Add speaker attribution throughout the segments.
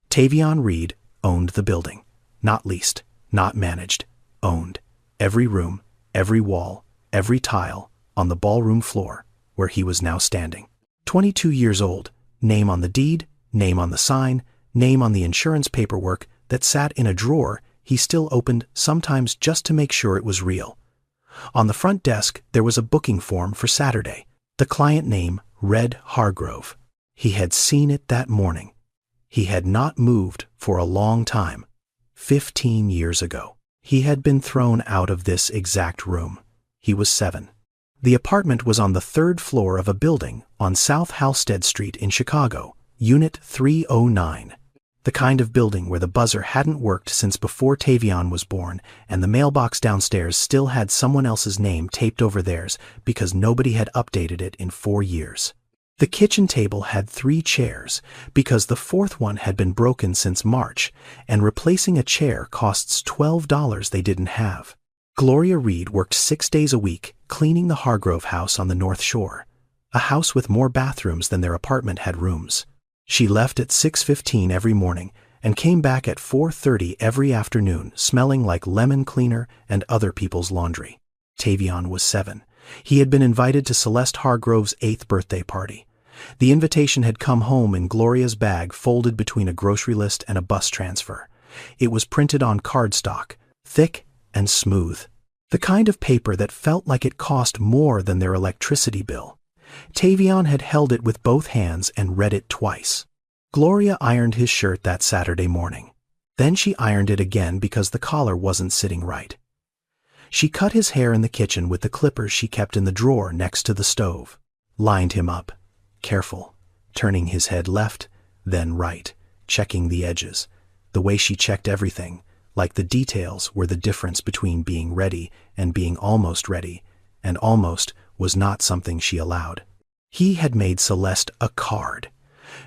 Speaker 1: Tavion Reed owned the building. Not leased, not managed, owned. Every room, every wall, every tile, on the ballroom floor, where he was now standing. 22 years old, name on the deed, name on the sign, name on the insurance paperwork that sat in a drawer he still opened sometimes just to make sure it was real. On the front desk there was a booking form for Saturday. The client name, Red Hargrove. He had seen it that morning. He had not moved for a long time. 15 years ago. He had been thrown out of this exact room. He was 7. The apartment was on the 3rd floor of a building on South Halsted Street in Chicago, Unit 309. The kind of building where the buzzer hadn't worked since before Tavion was born, and the mailbox downstairs still had someone else's name taped over theirs because nobody had updated it in 4 years. The kitchen table had 3 chairs because the 4th one had been broken since March, and replacing a chair costs $12 they didn't have. Gloria Reed worked 6 days a week cleaning the Hargrove house on the North Shore, a house with more bathrooms than their apartment had rooms. She left at 6:15 every morning and came back at 4:30 every afternoon, smelling like lemon cleaner and other people's laundry. Tavion was 7. He had been invited to Celeste Hargrove's 8th birthday party. The invitation had come home in Gloria's bag folded between a grocery list and a bus transfer. It was printed on cardstock, thick and smooth. The kind of paper that felt like it cost more than their electricity bill. Tavion had held it with both hands and read it twice. Gloria ironed his shirt that Saturday morning. Then she ironed it again because the collar wasn't sitting right. She cut his hair in the kitchen with the clippers she kept in the drawer next to the stove. Lined him up, careful, turning his head left, then right, checking the edges. The way she checked everything, like the details were the difference between being ready and being almost ready, and almost was not something she allowed. He had made Celeste a card,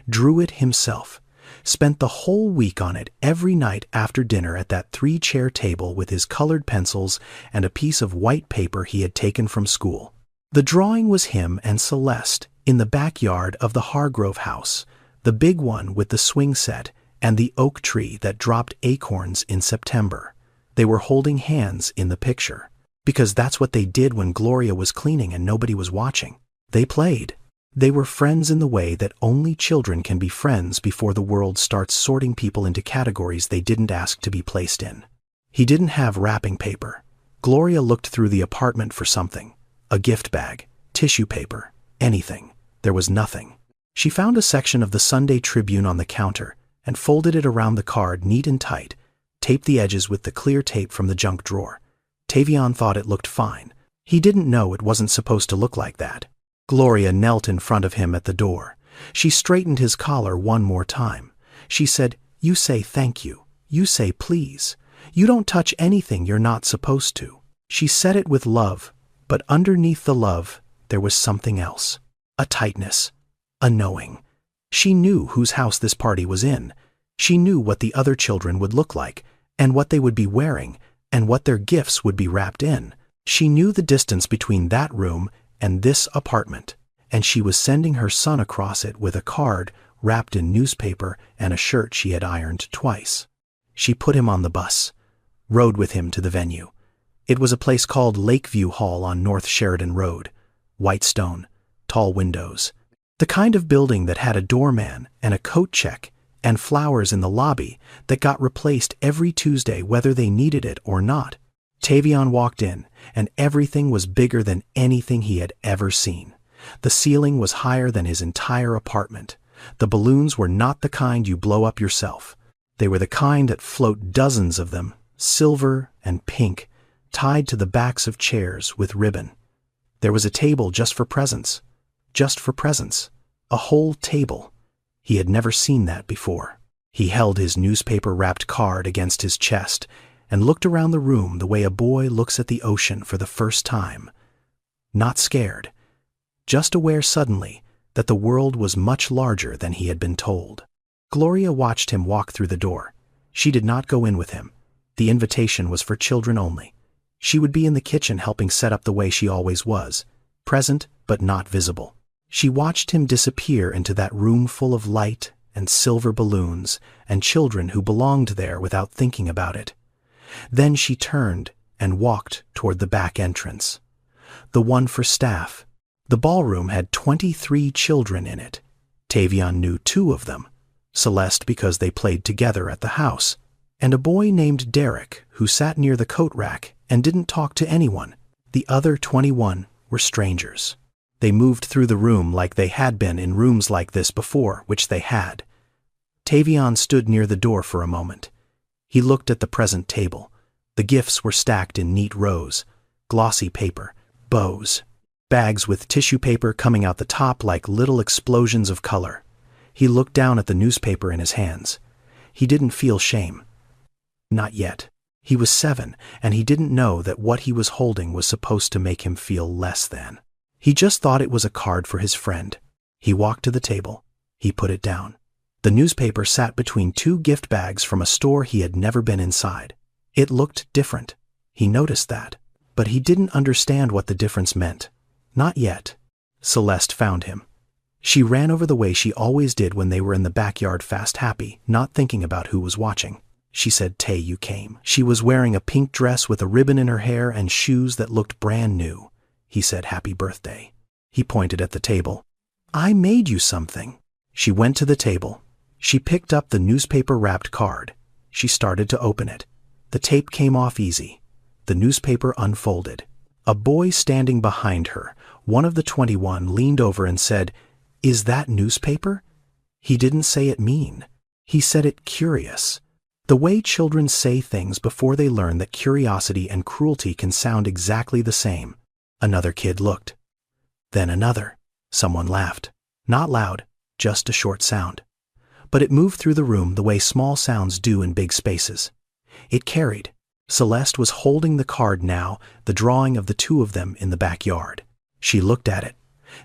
Speaker 1: drew it himself, spent the whole week on it every night after dinner at that 3-chair table with his colored pencils and a piece of white paper he had taken from school. The drawing was him and Celeste in the backyard of the Hargrove house, the big one with the swing set and the oak tree that dropped acorns in September. They were holding hands in the picture, because that's what they did when Gloria was cleaning and nobody was watching. They played. They were friends in the way that only children can be friends before the world starts sorting people into categories they didn't ask to be placed in. He didn't have wrapping paper. Gloria looked through the apartment for something. A gift bag, tissue paper, anything. There was nothing. She found a section of the Sunday Tribune on the counter and folded it around the card neat and tight, taped the edges with the clear tape from the junk drawer. Tavion thought it looked fine. He didn't know it wasn't supposed to look like that. Gloria knelt in front of him at the door. She straightened his collar one more time. She said, "You say thank you. You say please. You don't touch anything you're not supposed to." She said it with love, but underneath the love, there was something else. A tightness. A knowing. She knew whose house this party was in. She knew what the other children would look like, and what they would be wearing, and what their gifts would be wrapped in. She knew the distance between that room and this apartment, and she was sending her son across it with a card wrapped in newspaper and a shirt she had ironed twice. She put him on the bus, rode with him to the venue. It was a place called Lakeview Hall on North Sheridan Road. White stone, tall windows. The kind of building that had a doorman and a coat check and flowers in the lobby that got replaced every Tuesday whether they needed it or not. Tavion walked in, and everything was bigger than anything he had ever seen. The ceiling was higher than his entire apartment. The balloons were not the kind you blow up yourself. They were the kind that float dozens of them, silver and pink, tied to the backs of chairs with ribbon. There was a table just for presents. Just for presents. A whole table. He had never seen that before. He held his newspaper-wrapped card against his chest and looked around the room the way a boy looks at the ocean for the first time. Not scared, just aware suddenly that the world was much larger than he had been told. Gloria watched him walk through the door. She did not go in with him. The invitation was for children only. She would be in the kitchen helping set up the way she always was, present but not visible. She watched him disappear into that room full of light and silver balloons, and children who belonged there without thinking about it. Then she turned and walked toward the back entrance. The one for staff. The ballroom had 23 children in it. Tavion knew 2 of them, Celeste because they played together at the house, and a boy named Derek who sat near the coat rack and didn't talk to anyone. The other 21 were strangers. They moved through the room like they had been in rooms like this before, which they had. Tavion stood near the door for a moment. He looked at the present table. The gifts were stacked in neat rows, glossy paper, bows, bags with tissue paper coming out the top like little explosions of color. He looked down at the newspaper in his hands. He didn't feel shame. Not yet. He was 7, and he didn't know that what he was holding was supposed to make him feel less than. He just thought it was a card for his friend. He walked to the table. He put it down. The newspaper sat between 2 gift bags from a store he had never been inside. It looked different. He noticed that. But he didn't understand what the difference meant. Not yet. Celeste found him. She ran over the way she always did when they were in the backyard, fast, happy, not thinking about who was watching. She said, "Tay, you came." She was wearing a pink dress with a ribbon in her hair and shoes that looked brand new. He said, "Happy birthday." He pointed at the table. "I made you something." She went to the table. She picked up the newspaper-wrapped card. She started to open it. The tape came off easy. The newspaper unfolded. A boy standing behind her, one of the 21, leaned over and said, "Is that newspaper?" He didn't say it mean. He said it curious. The way children say things before they learn that curiosity and cruelty can sound exactly the same. Another kid looked. Then another. Someone laughed. Not loud, just a short sound. But it moved through the room the way small sounds do in big spaces. It carried. Celeste was holding the card now, the drawing of the 2 of them in the backyard. She looked at it.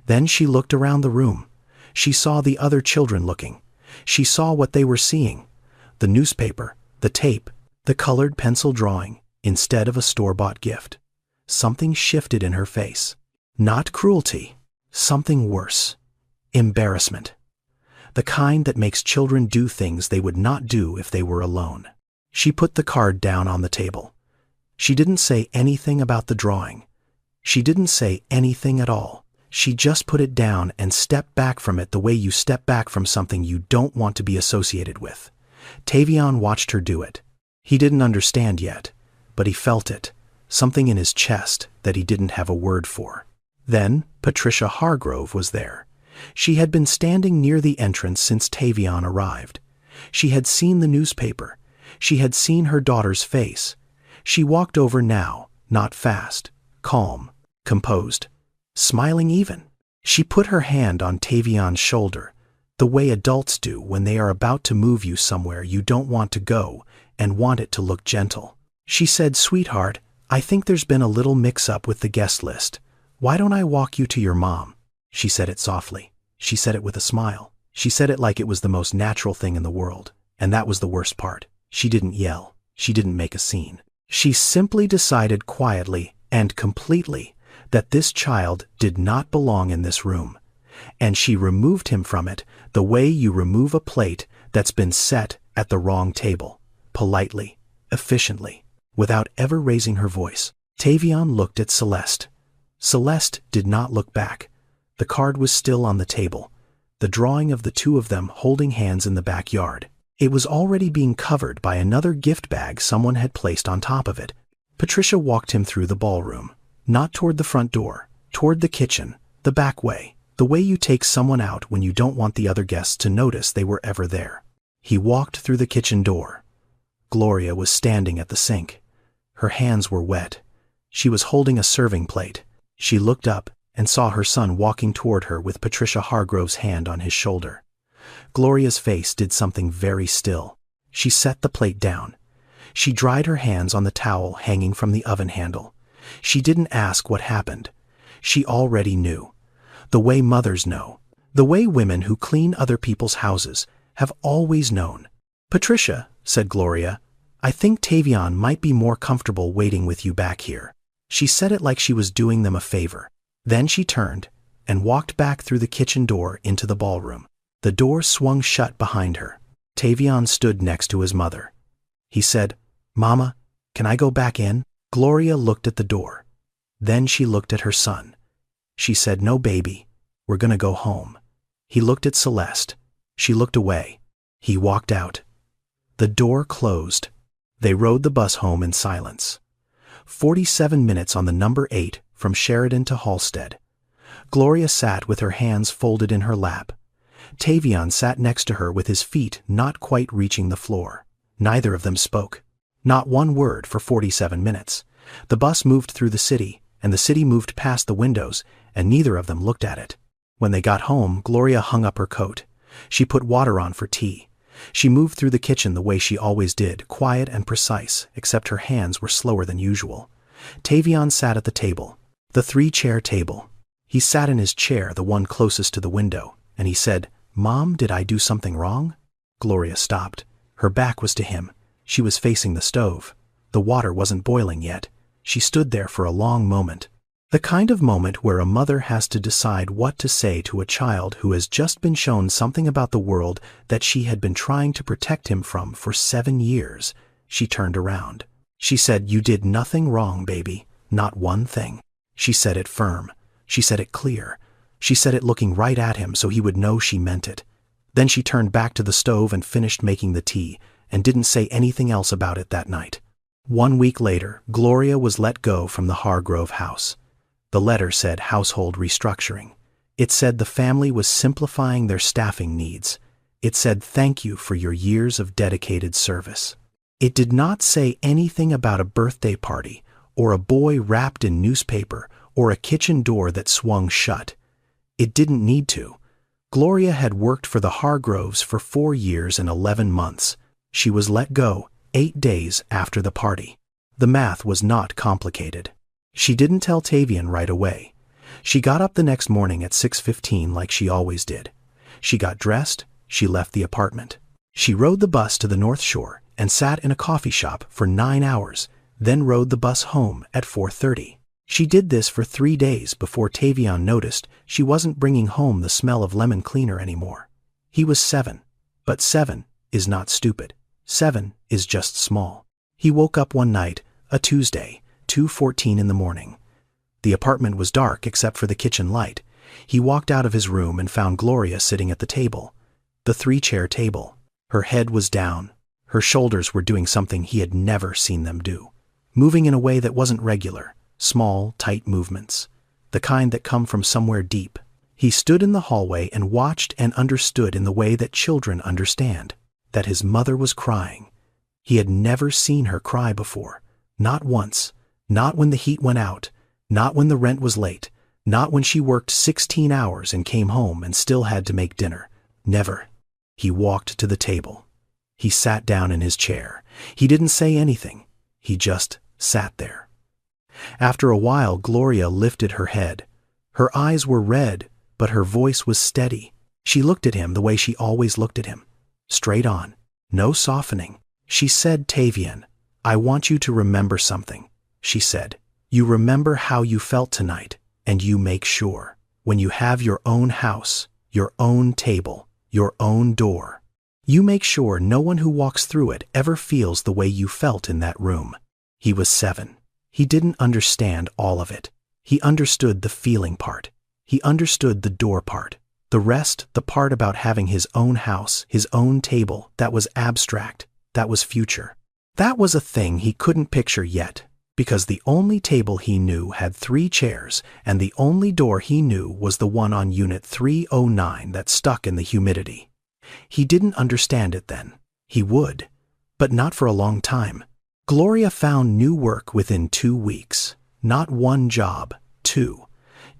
Speaker 1: Then she looked around the room. She saw the other children looking. She saw what they were seeing. The newspaper, the tape, the colored pencil drawing, instead of a store-bought gift. Something shifted in her face. Not cruelty. Something worse. Embarrassment. The kind that makes children do things they would not do if they were alone. She put the card down on the table. She didn't say anything about the drawing. She didn't say anything at all. She just put it down and stepped back from it the way you step back from something you don't want to be associated with. Tavion watched her do it. He didn't understand yet, but he felt it, something in his chest that he didn't have a word for. Then Patricia Hargrove was there. She had been standing near the entrance since Tavion arrived. She had seen the newspaper. She had seen her daughter's face. She walked over now, not fast, calm, composed, smiling even. She put her hand on Tavion's shoulder, the way adults do when they are about to move you somewhere you don't want to go and want it to look gentle. She said, "Sweetheart, I think there's been a little mix-up with the guest list. Why don't I walk you to your mom?" She said it softly. She said it with a smile. She said it like it was the most natural thing in the world. And that was the worst part. She didn't yell. She didn't make a scene. She simply decided quietly and completely that this child did not belong in this room. And she removed him from it the way you remove a plate that's been set at the wrong table, politely, efficiently, without ever raising her voice. Tavion looked at Celeste. Celeste did not look back. The card was still on the table, the drawing of the 2 of them holding hands in the backyard. It was already being covered by another gift bag someone had placed on top of it. Patricia walked him through the ballroom, not toward the front door, toward the kitchen, the back way, the way you take someone out when you don't want the other guests to notice they were ever there. He walked through the kitchen door. Gloria was standing at the sink. Her hands were wet. She was holding a serving plate. She looked up and saw her son walking toward her with Patricia Hargrove's hand on his shoulder. Gloria's face did something very still. She set the plate down. She dried her hands on the towel hanging from the oven handle. She didn't ask what happened. She already knew. The way mothers know. The way women who clean other people's houses have always known. "Patricia," said Gloria, "I think Tavion might be more comfortable waiting with you back here." She said it like she was doing them a favor. Then she turned and walked back through the kitchen door into the ballroom. The door swung shut behind her. Tavion stood next to his mother. He said, "Mama, can I go back in?" Gloria looked at the door. Then she looked at her son. She said, "No, baby, we're gonna go home." He looked at Celeste. She looked away. He walked out. The door closed. They rode the bus home in silence. 47 minutes on the number 8 from Sheridan to Halstead. Gloria sat with her hands folded in her lap. Tavion sat next to her with his feet not quite reaching the floor. Neither of them spoke. Not one word for 47 minutes. The bus moved through the city, and the city moved past the windows, and neither of them looked at it. When they got home, Gloria hung up her coat. She put water on for tea. She moved through the kitchen the way she always did, quiet and precise, except her hands were slower than usual. Tavion sat at the table, the 3-chair table. He sat in his chair, the one closest to the window, and he said, "Mom, did I do something wrong?" Gloria stopped. Her back was to him. She was facing the stove. The water wasn't boiling yet. She stood there for a long moment. The kind of moment where a mother has to decide what to say to a child who has just been shown something about the world that she had been trying to protect him from for 7 years. She turned around. She said, "You did nothing wrong, baby. Not one thing." She said it firm. She said it clear. She said it looking right at him so he would know she meant it. Then she turned back to the stove and finished making the tea, and didn't say anything else about it that night. 1 week later, Gloria was let go from the Hargrove house. The letter said household restructuring. It said the family was simplifying their staffing needs. It said thank you for your years of dedicated service. It did not say anything about a birthday party, or a boy wrapped in newspaper, or a kitchen door that swung shut. It didn't need to. Gloria had worked for the Hargroves for 4 years and 11 months. She was let go 8 days after the party. The math was not complicated. She didn't tell Tavion right away. She got up the next morning at 6:15 like she always did. She got dressed, she left the apartment. She rode the bus to the North Shore and sat in a coffee shop for 9 hours, then rode the bus home at 4:30. She did this for 3 days before Tavion noticed she wasn't bringing home the smell of lemon cleaner anymore. He was 7, but 7 is not stupid. 7 is just small. He woke up one night, a Tuesday, 2:14 in the morning. The apartment was dark except for the kitchen light. He walked out of his room and found Gloria sitting at the table, the 3-chair table. Her head was down. Her shoulders were doing something he had never seen them do, moving in a way that wasn't regular, small, tight movements, the kind that come from somewhere deep. He stood in the hallway and watched and understood in the way that children understand, that his mother was crying. He had never seen her cry before, not once. Not when the heat went out, not when the rent was late, not when she worked 16 hours and came home and still had to make dinner. Never. He walked to the table. He sat down in his chair. He didn't say anything. He just sat there. After a while, Gloria lifted her head. Her eyes were red, but her voice was steady. She looked at him the way she always looked at him. Straight on. No softening. She said, "Tavion, I want you to remember something." She said, "You remember how you felt tonight, and you make sure, when you have your own house, your own table, your own door, you make sure no one who walks through it ever feels the way you felt in that room." He was 7. He didn't understand all of it. He understood the feeling part. He understood the door part. The rest, the part about having his own house, his own table, that was abstract, that was future. That was a thing he couldn't picture yet. Because the only table he knew had 3 chairs, and the only door he knew was the one on Unit 309 that stuck in the humidity. He didn't understand it then. He would, but not for a long time. Gloria found new work within 2 weeks. Not one job, 2.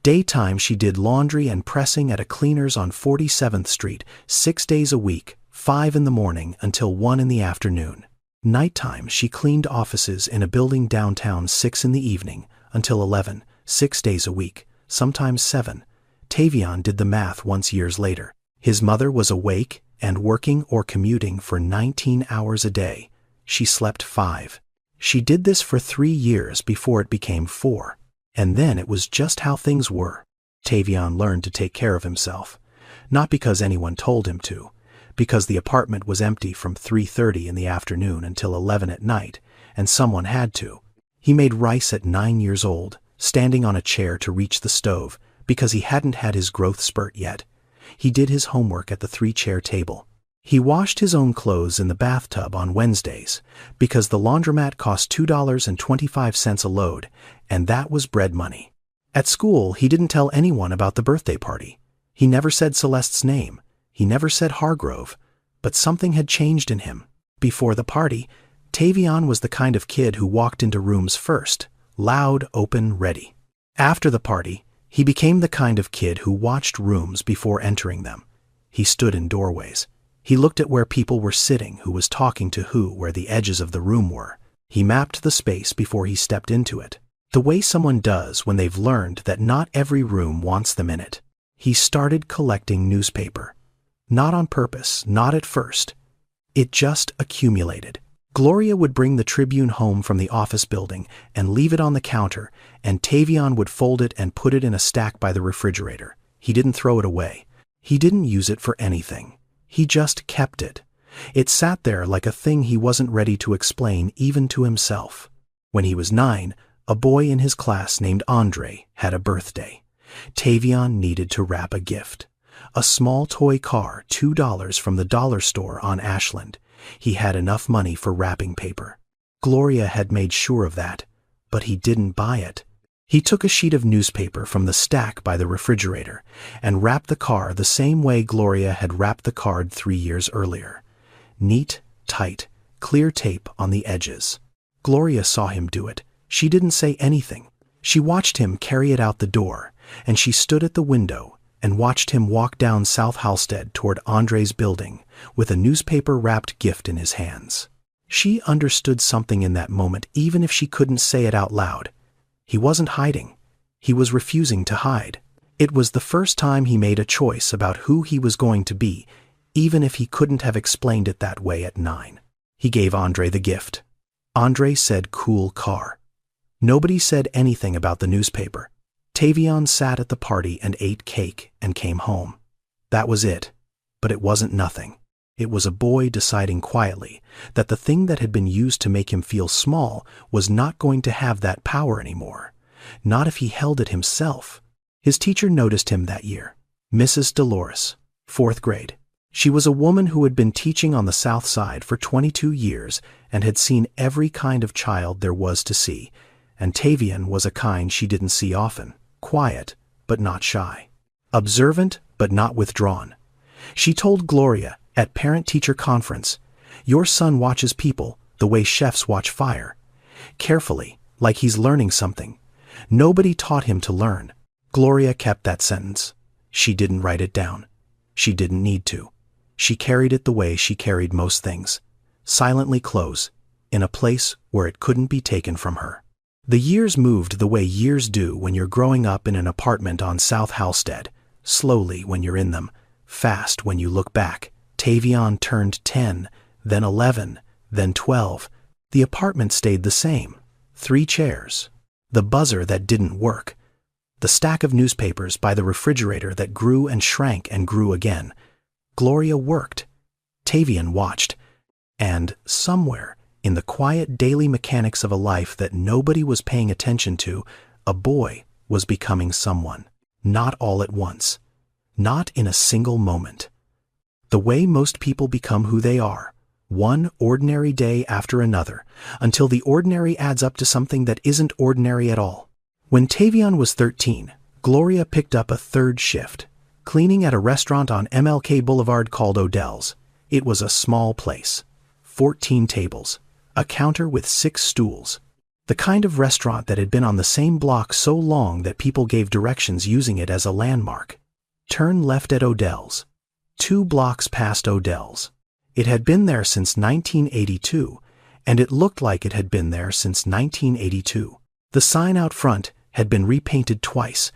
Speaker 1: Daytime she did laundry and pressing at a cleaner's on 47th Street, 6 days a week, 5 in the morning until 1 in the afternoon. Nighttime, she cleaned offices in a building downtown 6 in the evening until 11, 6 days a week, sometimes 7. Tavion did the math once years later. His mother was awake and working or commuting for 19 hours a day. She slept 5. She did this for 3 years before it became 4. And then it was just how things were. Tavion learned to take care of himself. Not because anyone told him to, because the apartment was empty from 3:30 in the afternoon until 11 at night, and someone had to. He made rice at 9 years old, standing on a chair to reach the stove, because he hadn't had his growth spurt yet. He did his homework at the 3-chair table. He washed his own clothes in the bathtub on Wednesdays, because the laundromat cost $2.25 a load, and that was bread money. At school, he didn't tell anyone about the birthday party. He never said Celeste's name. He never said Hargrove. But something had changed in him. Before the party, Tavion was the kind of kid who walked into rooms first, loud, open, ready. After the party, he became the kind of kid who watched rooms before entering them. He stood in doorways. He looked at where people were sitting, who was talking to who, where the edges of the room were. He mapped the space before he stepped into it, the way someone does when they've learned that not every room wants them in it. He started collecting newspaper. Not on purpose, not at first. It just accumulated. Gloria would bring the Tribune home from the office building and leave it on the counter, and Tavion would fold it and put it in a stack by the refrigerator. He didn't throw it away. He didn't use it for anything. He just kept it. It sat there like a thing he wasn't ready to explain even to himself. When he was 9, a boy in his class named Andre had a birthday. Tavion needed to wrap a gift. A small toy car, $2 from the dollar store on Ashland. He had enough money for wrapping paper. Gloria had made sure of that, but he didn't buy it. He took a sheet of newspaper from the stack by the refrigerator and wrapped the car the same way Gloria had wrapped the card 3 years earlier. Neat, tight, clear tape on the edges. Gloria saw him do it. She didn't say anything. She watched him carry it out the door, and she stood at the window and watched him walk down South Halsted toward Andre's building with a newspaper-wrapped gift in his hands. She understood something in that moment, even if she couldn't say it out loud. He wasn't hiding. He was refusing to hide. It was the first time he made a choice about who he was going to be, even if he couldn't have explained it that way at 9. He gave Andre the gift. Andre said cool car. Nobody said anything about the newspaper. Tavion sat at the party and ate cake and came home. That was it. But it wasn't nothing. It was a boy deciding quietly that the thing that had been used to make him feel small was not going to have that power anymore. Not if he held it himself. His teacher noticed him that year. Mrs. Dolores, 4th grade. She was a woman who had been teaching on the South Side for 22 years and had seen every kind of child there was to see, and Tavion was a kind she didn't see often. Quiet, but not shy. Observant, but not withdrawn. She told Gloria at parent-teacher conference, "Your son watches people the way chefs watch fire. Carefully, like he's learning something. Nobody taught him to learn." Gloria kept that sentence. She didn't write it down. She didn't need to. She carried it the way she carried most things. Silently close, in a place where it couldn't be taken from her. The years moved the way years do when you're growing up in an apartment on South Halsted, slowly when you're in them, fast when you look back. Tavion turned 10, then 11, then 12. The apartment stayed the same. 3 chairs. The buzzer that didn't work. The stack of newspapers by the refrigerator that grew and shrank and grew again. Gloria worked. Tavion watched. And somewhere, in the quiet daily mechanics of a life that nobody was paying attention to, a boy was becoming someone. Not all at once. Not in a single moment. The way most people become who they are, one ordinary day after another, until the ordinary adds up to something that isn't ordinary at all. When Tavion was 13, Gloria picked up a 3rd shift, cleaning at a restaurant on MLK Boulevard called Odell's. It was a small place. 14 tables, a counter with 6 stools. The kind of restaurant that had been on the same block so long that people gave directions using it as a landmark. Turn left at Odell's. 2 blocks past Odell's. It had been there since 1982, and it looked like it had been there since 1982. The sign out front had been repainted twice.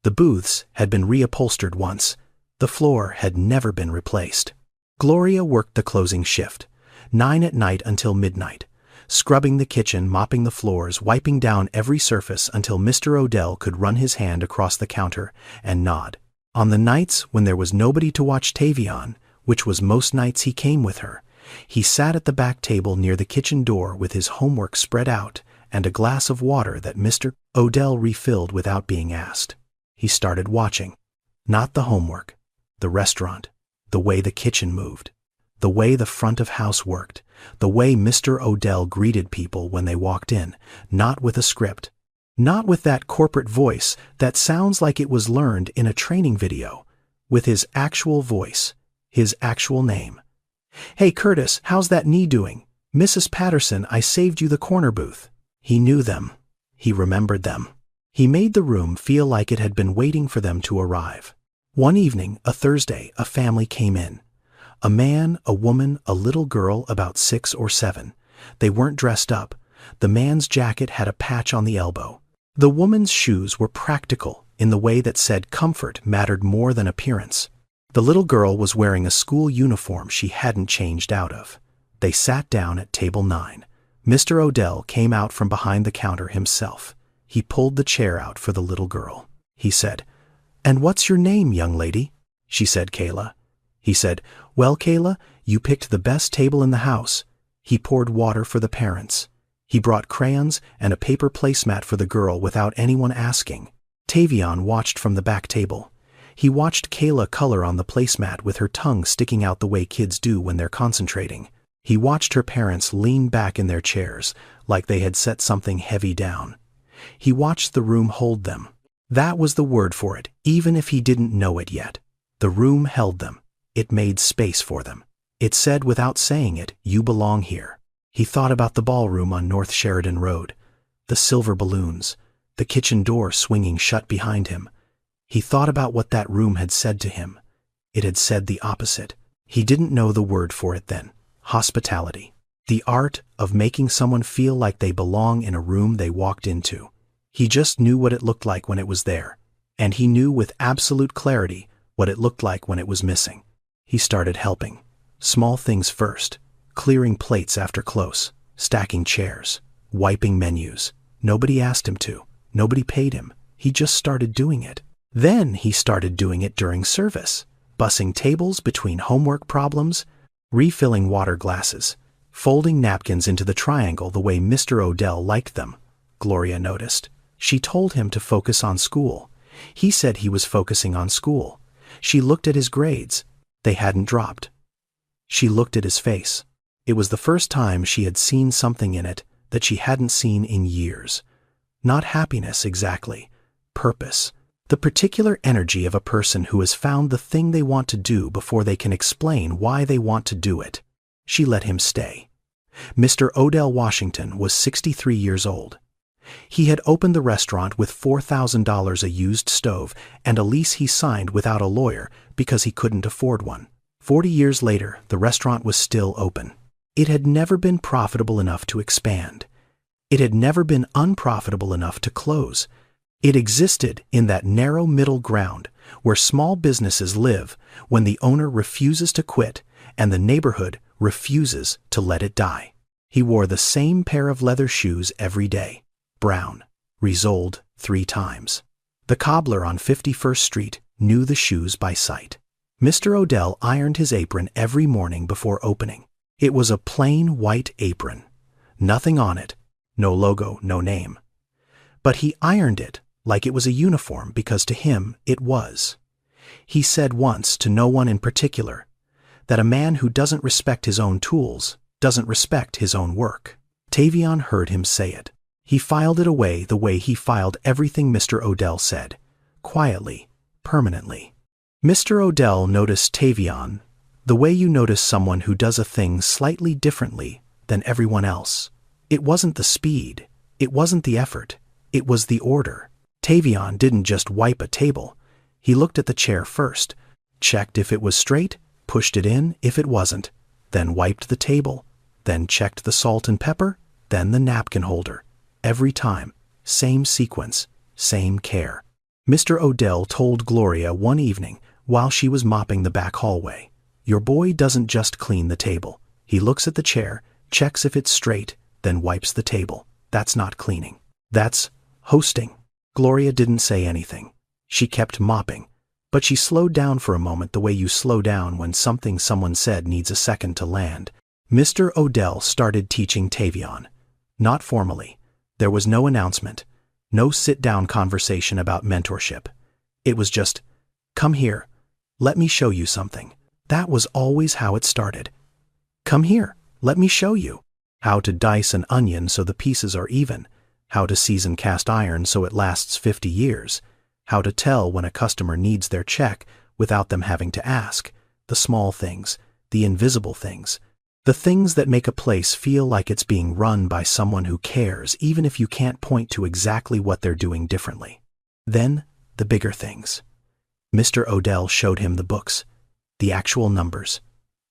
Speaker 1: The booths had been reupholstered once. The floor had never been replaced. Gloria worked the closing shift, 9 at night until midnight, scrubbing the kitchen, mopping the floors, wiping down every surface until Mr. Odell could run his hand across the counter and nod. On the nights when there was nobody to watch Tavion, which was most nights he came with her, he sat at the back table near the kitchen door with his homework spread out and a glass of water that Mr. Odell refilled without being asked. He started watching. Not the homework, the restaurant, the way the kitchen moved, the way the front of house worked, the way Mr. Odell greeted people when they walked in, not with a script, not with that corporate voice that sounds like it was learned in a training video, with his actual voice, his actual name. "Hey Curtis, how's that knee doing? Mrs. Patterson, I saved you the corner booth." He knew them. He remembered them. He made the room feel like it had been waiting for them to arrive. One evening, a Thursday, a family came in. A man, a woman, a little girl about 6 or 7. They weren't dressed up. The man's jacket had a patch on the elbow. The woman's shoes were practical in the way that said comfort mattered more than appearance. The little girl was wearing a school uniform she hadn't changed out of. They sat down at table 9. Mr. Odell came out from behind the counter himself. He pulled the chair out for the little girl. He said, "And what's your name, young lady?" She said, "Kayla." He said, "Well, Kayla, you picked the best table in the house." He poured water for the parents. He brought crayons and a paper placemat for the girl without anyone asking. Tavion watched from the back table. He watched Kayla color on the placemat with her tongue sticking out the way kids do when they're concentrating. He watched her parents lean back in their chairs like they had set something heavy down. He watched the room hold them. That was the word for it, even if he didn't know it yet. The room held them. It made space for them. It said without saying it, "You belong here." He thought about the ballroom on North Sheridan Road, the silver balloons, the kitchen door swinging shut behind him. He thought about what that room had said to him. It had said the opposite. He didn't know the word for it then. Hospitality. The art of making someone feel like they belong in a room they walked into. He just knew what it looked like when it was there, and he knew with absolute clarity what it looked like when it was missing. He started helping. Small things first. Clearing plates after close, stacking chairs, wiping menus. Nobody asked him to. Nobody paid him. He just started doing it. Then he started doing it during service, bussing tables between homework problems, refilling water glasses, folding napkins into the triangle the way Mr. Odell liked them. Gloria noticed. She told him to focus on school. He said he was focusing on school. She looked at his grades. They hadn't dropped. She looked at his face. It was the first time she had seen something in it that she hadn't seen in years. Not happiness exactly, purpose. The particular energy of a person who has found the thing they want to do before they can explain why they want to do it. She let him stay. Mr. Odell Washington was 63 years old. He had opened the restaurant with $4,000 a used stove and a lease he signed without a lawyer because he couldn't afford one. 40 years later, the restaurant was still open. It had never been profitable enough to expand. It had never been unprofitable enough to close. It existed in that narrow middle ground where small businesses live when the owner refuses to quit and the neighborhood refuses to let it die. He wore the same pair of leather shoes every day, brown, resoled 3 times. The cobbler on 51st Street knew the shoes by sight. Mr. Odell ironed his apron every morning before opening. It was a plain white apron. Nothing on it, no logo, no name. But he ironed it like it was a uniform because to him it was. He said once to no one in particular that a man who doesn't respect his own tools doesn't respect his own work. Tavion heard him say it. He filed it away the way he filed everything Mr. Odell said, quietly, permanently. Mr. Odell noticed Tavion the way you notice someone who does a thing slightly differently than everyone else. It wasn't the speed, it wasn't the effort, it was the order. Tavion didn't just wipe a table. He looked at the chair first, checked if it was straight, pushed it in if it wasn't, then wiped the table, then checked the salt and pepper, then the napkin holder. Every time, same sequence, same care. Mr. Odell told Gloria one evening while she was mopping the back hallway, "Your boy doesn't just clean the table. He looks at the chair, checks if it's straight, then wipes the table. That's not cleaning. That's hosting." Gloria didn't say anything. She kept mopping. But she slowed down for a moment the way you slow down when something someone said needs a second to land. Mr. Odell started teaching Tavion. Not formally. There was no announcement, no sit-down conversation about mentorship. It was just, "Come here, let me show you something." That was always how it started. "Come here, let me show you." How to dice an onion so the pieces are even, how to season cast iron so it lasts 50 years, how to tell when a customer needs their check without them having to ask, the small things, the invisible things, the things that make a place feel like it's being run by someone who cares even if you can't point to exactly what they're doing differently. Then, the bigger things. Mr. Odell showed him the books, the actual numbers,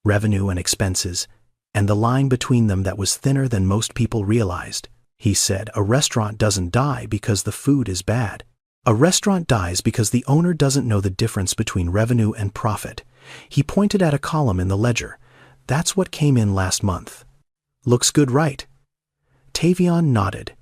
Speaker 1: revenue and expenses, and the line between them that was thinner than most people realized. He said, "A restaurant doesn't die because the food is bad. A restaurant dies because the owner doesn't know the difference between revenue and profit." He pointed at a column in the ledger. "That's what came in last month. Looks good, right?" Tavion nodded.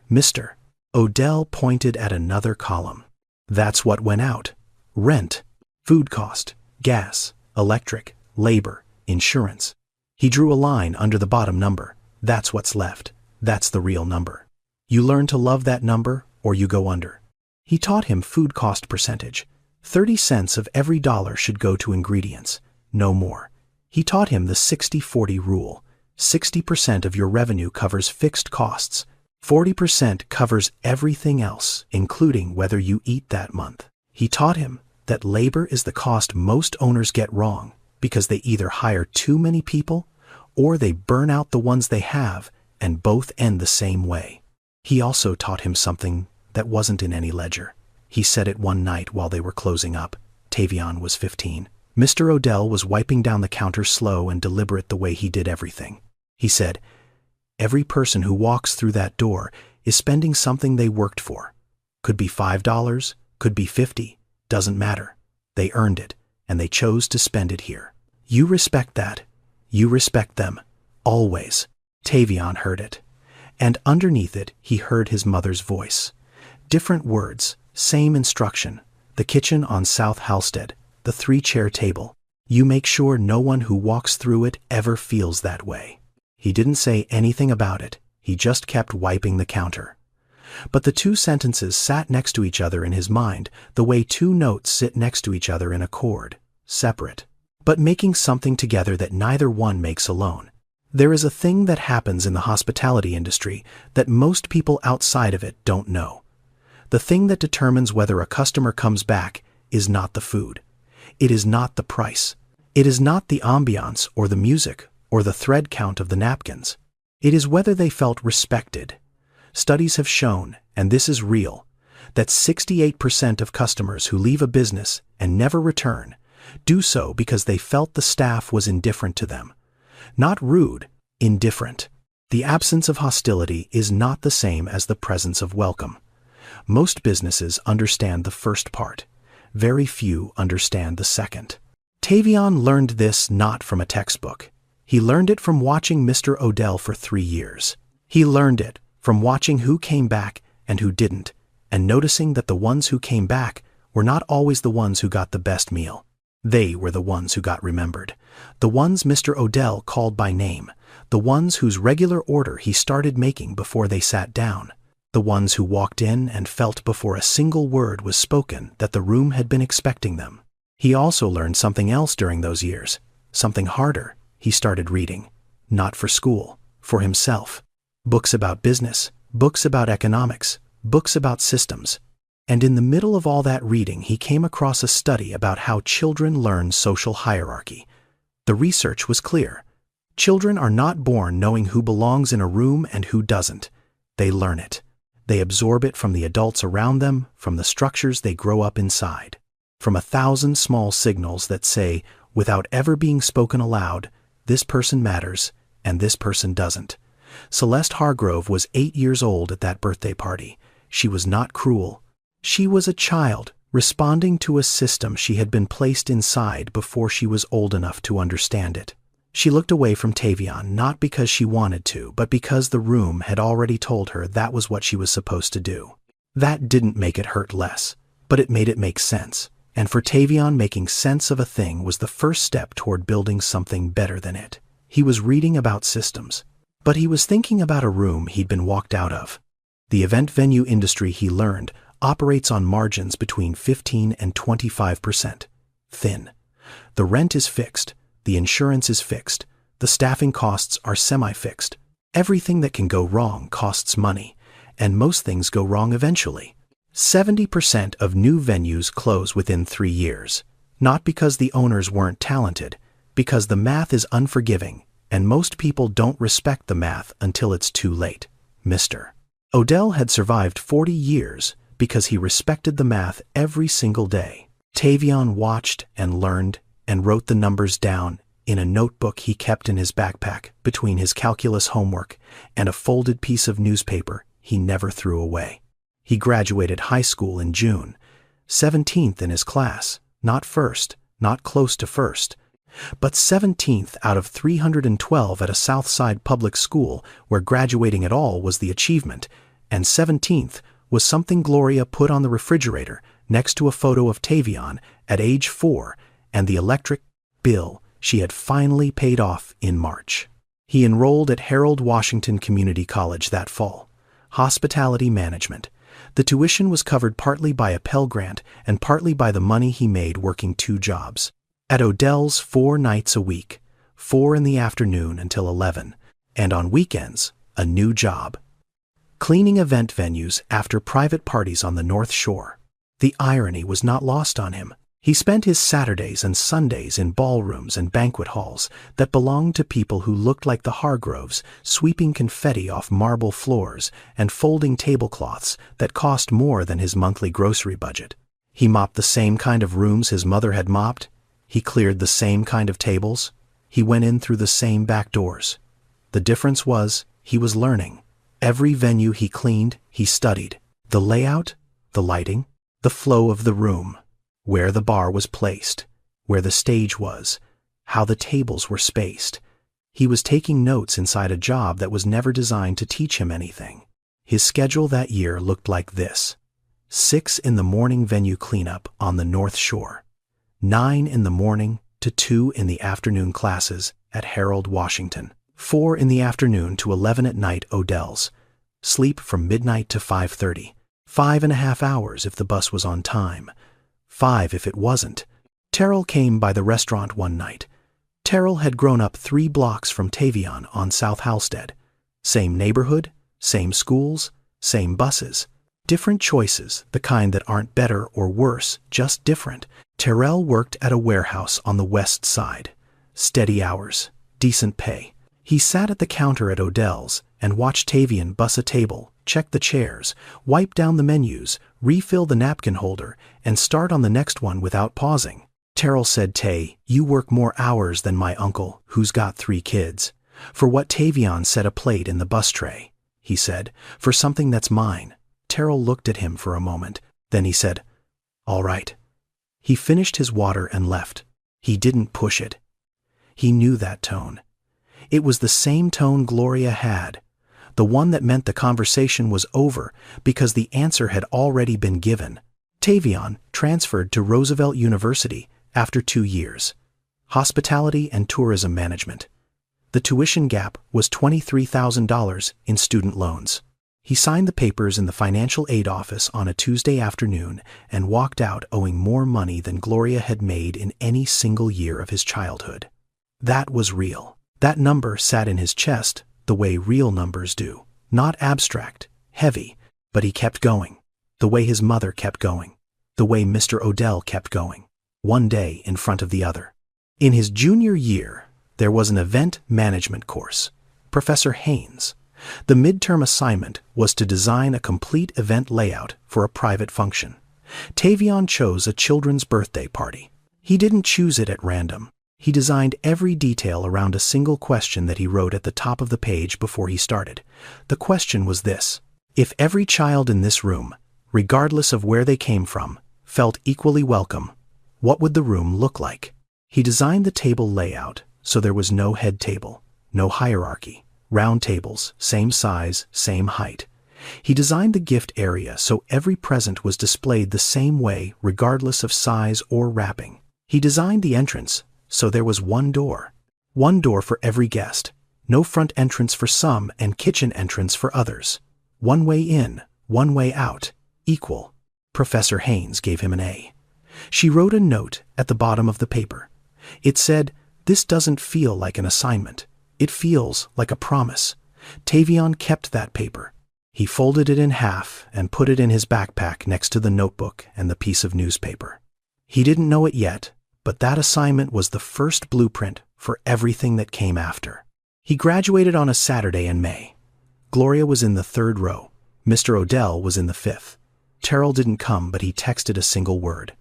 Speaker 1: Mr. Odell pointed at another column. "That's what went out. Rent, food cost, gas, electric, labor, insurance." He drew a line under the bottom number. "That's what's left. That's the real number. You learn to love that number or you go under." He taught him food cost percentage. 30 cents of every dollar should go to ingredients, no more. He taught him the 60-40 rule. 60% of your revenue covers fixed costs. 40% covers everything else, including whether you eat that month. He taught him that labor is the cost most owners get wrong because they either hire too many people or they burn out the ones they have, and both end the same way. He also taught him something that wasn't in any ledger. He said it one night while they were closing up. Tavion was 15. Mr. Odell was wiping down the counter slow and deliberate the way he did everything. He said, "Every person who walks through that door is spending something they worked for. Could be $5, could be 50, doesn't matter. They earned it, and they chose to spend it here. You respect that. You respect them. Always." Tavion heard it. And underneath it, he heard his mother's voice. Different words, same instruction. The kitchen on South Halstead, the 3-chair table. You make sure no one who walks through it ever feels that way. He didn't say anything about it. He just kept wiping the counter. But the two sentences sat next to each other in his mind, the way two notes sit next to each other in a chord, separate, but making something together that neither one makes alone. There is a thing that happens in the hospitality industry that most people outside of it don't know. The thing that determines whether a customer comes back is not the food. It is not the price. It is not the ambiance or the music or the thread count of the napkins. It is whether they felt respected. Studies have shown, and this is real, that 68% of customers who leave a business and never return do so because they felt the staff was indifferent to them. Not rude, indifferent. The absence of hostility is not the same as the presence of welcome. Most businesses understand the first part. Very few understand the second. Tavion learned this not from a textbook. He learned it from watching Mr. Odell for 3 years. He learned it from watching who came back and who didn't, and noticing that the ones who came back were not always the ones who got the best meal. They were the ones who got remembered. The ones Mr. Odell called by name. The ones whose regular order he started making before they sat down. The ones who walked in and felt before a single word was spoken that the room had been expecting them. He also learned something else during those years, something harder. He started reading, not for school, for himself. Books about business, books about economics, books about systems. And in the middle of all that reading, he came across a study about how children learn social hierarchy. The research was clear. Children are not born knowing who belongs in a room and who doesn't. They learn it. They absorb it from the adults around them, from the structures they grow up inside. From 1,000 small signals that say, without ever being spoken aloud, this person matters and this person doesn't. Celeste Hargrove was 8 years old at that birthday party. She was not cruel. She was a child, responding to a system she had been placed inside before she was old enough to understand it. She looked away from Tavion not because she wanted to, but because the room had already told her that was what she was supposed to do. That didn't make it hurt less, but it made it make sense, And for Tavion, making sense of a thing was the first step toward building something better than it. He was reading about systems, but he was thinking about a room he'd been walked out of. The event venue industry, he learned, operates on margins between 15 and 25%. Thin. The rent is fixed, the insurance is fixed, the staffing costs are semi-fixed. Everything that can go wrong costs money, and most things go wrong eventually. 70% of new venues close within 3 years, not because the owners weren't talented, because the math is unforgiving, and most people don't respect the math until it's too late. Mr. Odell had survived 40 years because he respected the math every single day. Tavion watched and learned and wrote the numbers down in a notebook he kept in his backpack between his calculus homework and a folded piece of newspaper he never threw away. He graduated high school in June, 17th in his class, not first, not close to first, but 17th out of 312 at a Southside public school where graduating at all was the achievement, and 17th was something Gloria put on the refrigerator next to a photo of Tavion at age 4 and the electric bill she had finally paid off in March. He enrolled at Harold Washington Community College that fall. Hospitality management. The tuition was covered partly by a Pell Grant and partly by the money he made working 2 jobs. At Odell's 4 nights a week, 4 in the afternoon until 11, and on weekends, a new job. Cleaning event venues after private parties on the North Shore. The irony was not lost on him. He spent his Saturdays and Sundays in ballrooms and banquet halls that belonged to people who looked like the Hargroves, sweeping confetti off marble floors and folding tablecloths that cost more than his monthly grocery budget. He mopped the same kind of rooms his mother had mopped. He cleared the same kind of tables. He went in through the same back doors. The difference was he was learning. Every venue he cleaned, he studied. The layout, the lighting, the flow of the room, where the bar was placed, where the stage was, how the tables were spaced. He was taking notes inside a job that was never designed to teach him anything. His schedule that year looked like this: 6 in the morning venue cleanup on the North Shore, 9 in the morning to 2 in the afternoon classes at Harold Washington, 4 in the afternoon to 11 at night Odell's, sleep from midnight to 5:30, 5.5 hours if the bus was on time, 5 if it wasn't. Terrell came by the restaurant one night. Terrell had grown up 3 blocks from Tavion on South Halstead. Same neighborhood, same schools, same buses. Different choices, the kind that aren't better or worse, just different. Terrell worked at a warehouse on the west side. Steady hours, decent pay. He sat at the counter at Odell's and watched Tavion bus a table, check the chairs, wipe down the menus, refill the napkin holder, and start on the next one without pausing. Terrell said, "Tay, you work more hours than my uncle, who's got 3 kids. For what Tavion set a plate in the bus tray," he said, "for something that's mine." Terrell looked at him for a moment. Then he said, "All right." He finished his water and left. He didn't push it. He knew that tone. It was the same tone Gloria had, the one that meant the conversation was over because the answer had already been given. Tavion transferred to Roosevelt University after 2 years. Hospitality and tourism management. The tuition gap was $23,000 in student loans. He signed the papers in the financial aid office on a Tuesday afternoon and walked out owing more money than Gloria had made in any single year of his childhood. That was real. That number sat in his chest the way real numbers do. Not abstract, heavy, but he kept going. The way his mother kept going. The way Mr. Odell kept going. One day in front of the other. In his junior year, there was an event management course. Professor Haynes. The midterm assignment was to design a complete event layout for a private function. Tavion chose a children's birthday party. He didn't choose it at random. He designed every detail around a single question that he wrote at the top of the page before he started. The question was this: if every child in this room, regardless of where they came from, felt equally welcome, what would the room look like? He designed the table layout so there was no head table, no hierarchy, round tables, same size, same height. He designed the gift area so every present was displayed the same way regardless of size or wrapping. He designed the entrance so there was one door for every guest, no front entrance for some and kitchen entrance for others. One way in, one way out, equal. Professor Haynes gave him an A. She wrote a note at the bottom of the paper. It said, "This doesn't feel like an assignment. It feels like a promise." Tavion kept that paper. He folded it in half and put it in his backpack next to the notebook and the piece of newspaper. He didn't know it yet, but that assignment was the first blueprint for everything that came after. He graduated on a Saturday in May. Gloria was in the 3rd row. Mr. Odell was in the 5th. Terrell didn't come, but he texted a single word: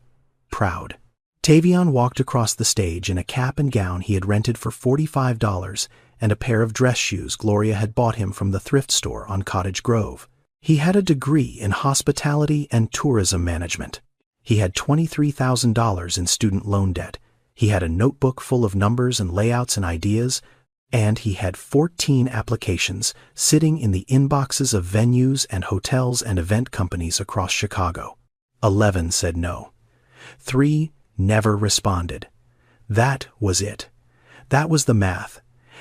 Speaker 1: proud. Tavion walked across the stage in a cap and gown he had rented for $45 and a pair of dress shoes Gloria had bought him from the thrift store on Cottage Grove. He had a degree in hospitality and tourism management. He had $23,000 in student loan debt. He had a notebook full of numbers and layouts and ideas, and he had 14 applications sitting in the inboxes of venues and hotels and event companies across Chicago. 11 said no. 3 never responded. That was it. That was the math.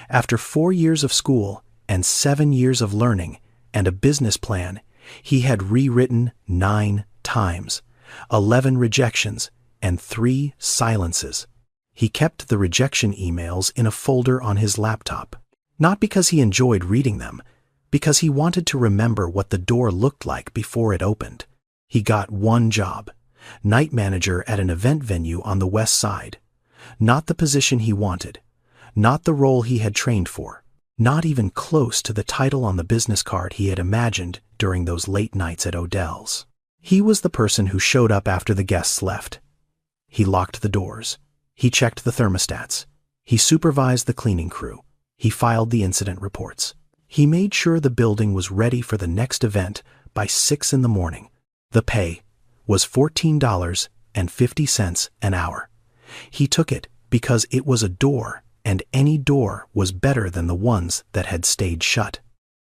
Speaker 1: After 4 years of school and 7 years of learning and a business plan, he had rewritten 9 times, 11 rejections, and 3 silences. He kept the rejection emails in a folder on his laptop, not because he enjoyed reading them, because he wanted to remember what the door looked like before it opened. He got one job, night manager at an event venue on the West Side. Not the position he wanted, not the role he had trained for, not even close to the title on the business card he had imagined during those late nights at Odell's. He was the person who showed up after the guests left. He locked the doors. He checked the thermostats. He supervised the cleaning crew. He filed the incident reports. He made sure the building was ready for the next event by 6 in the morning. The pay was $14.50 an hour. He took it because it was a door, and any door was better than the ones that had stayed shut.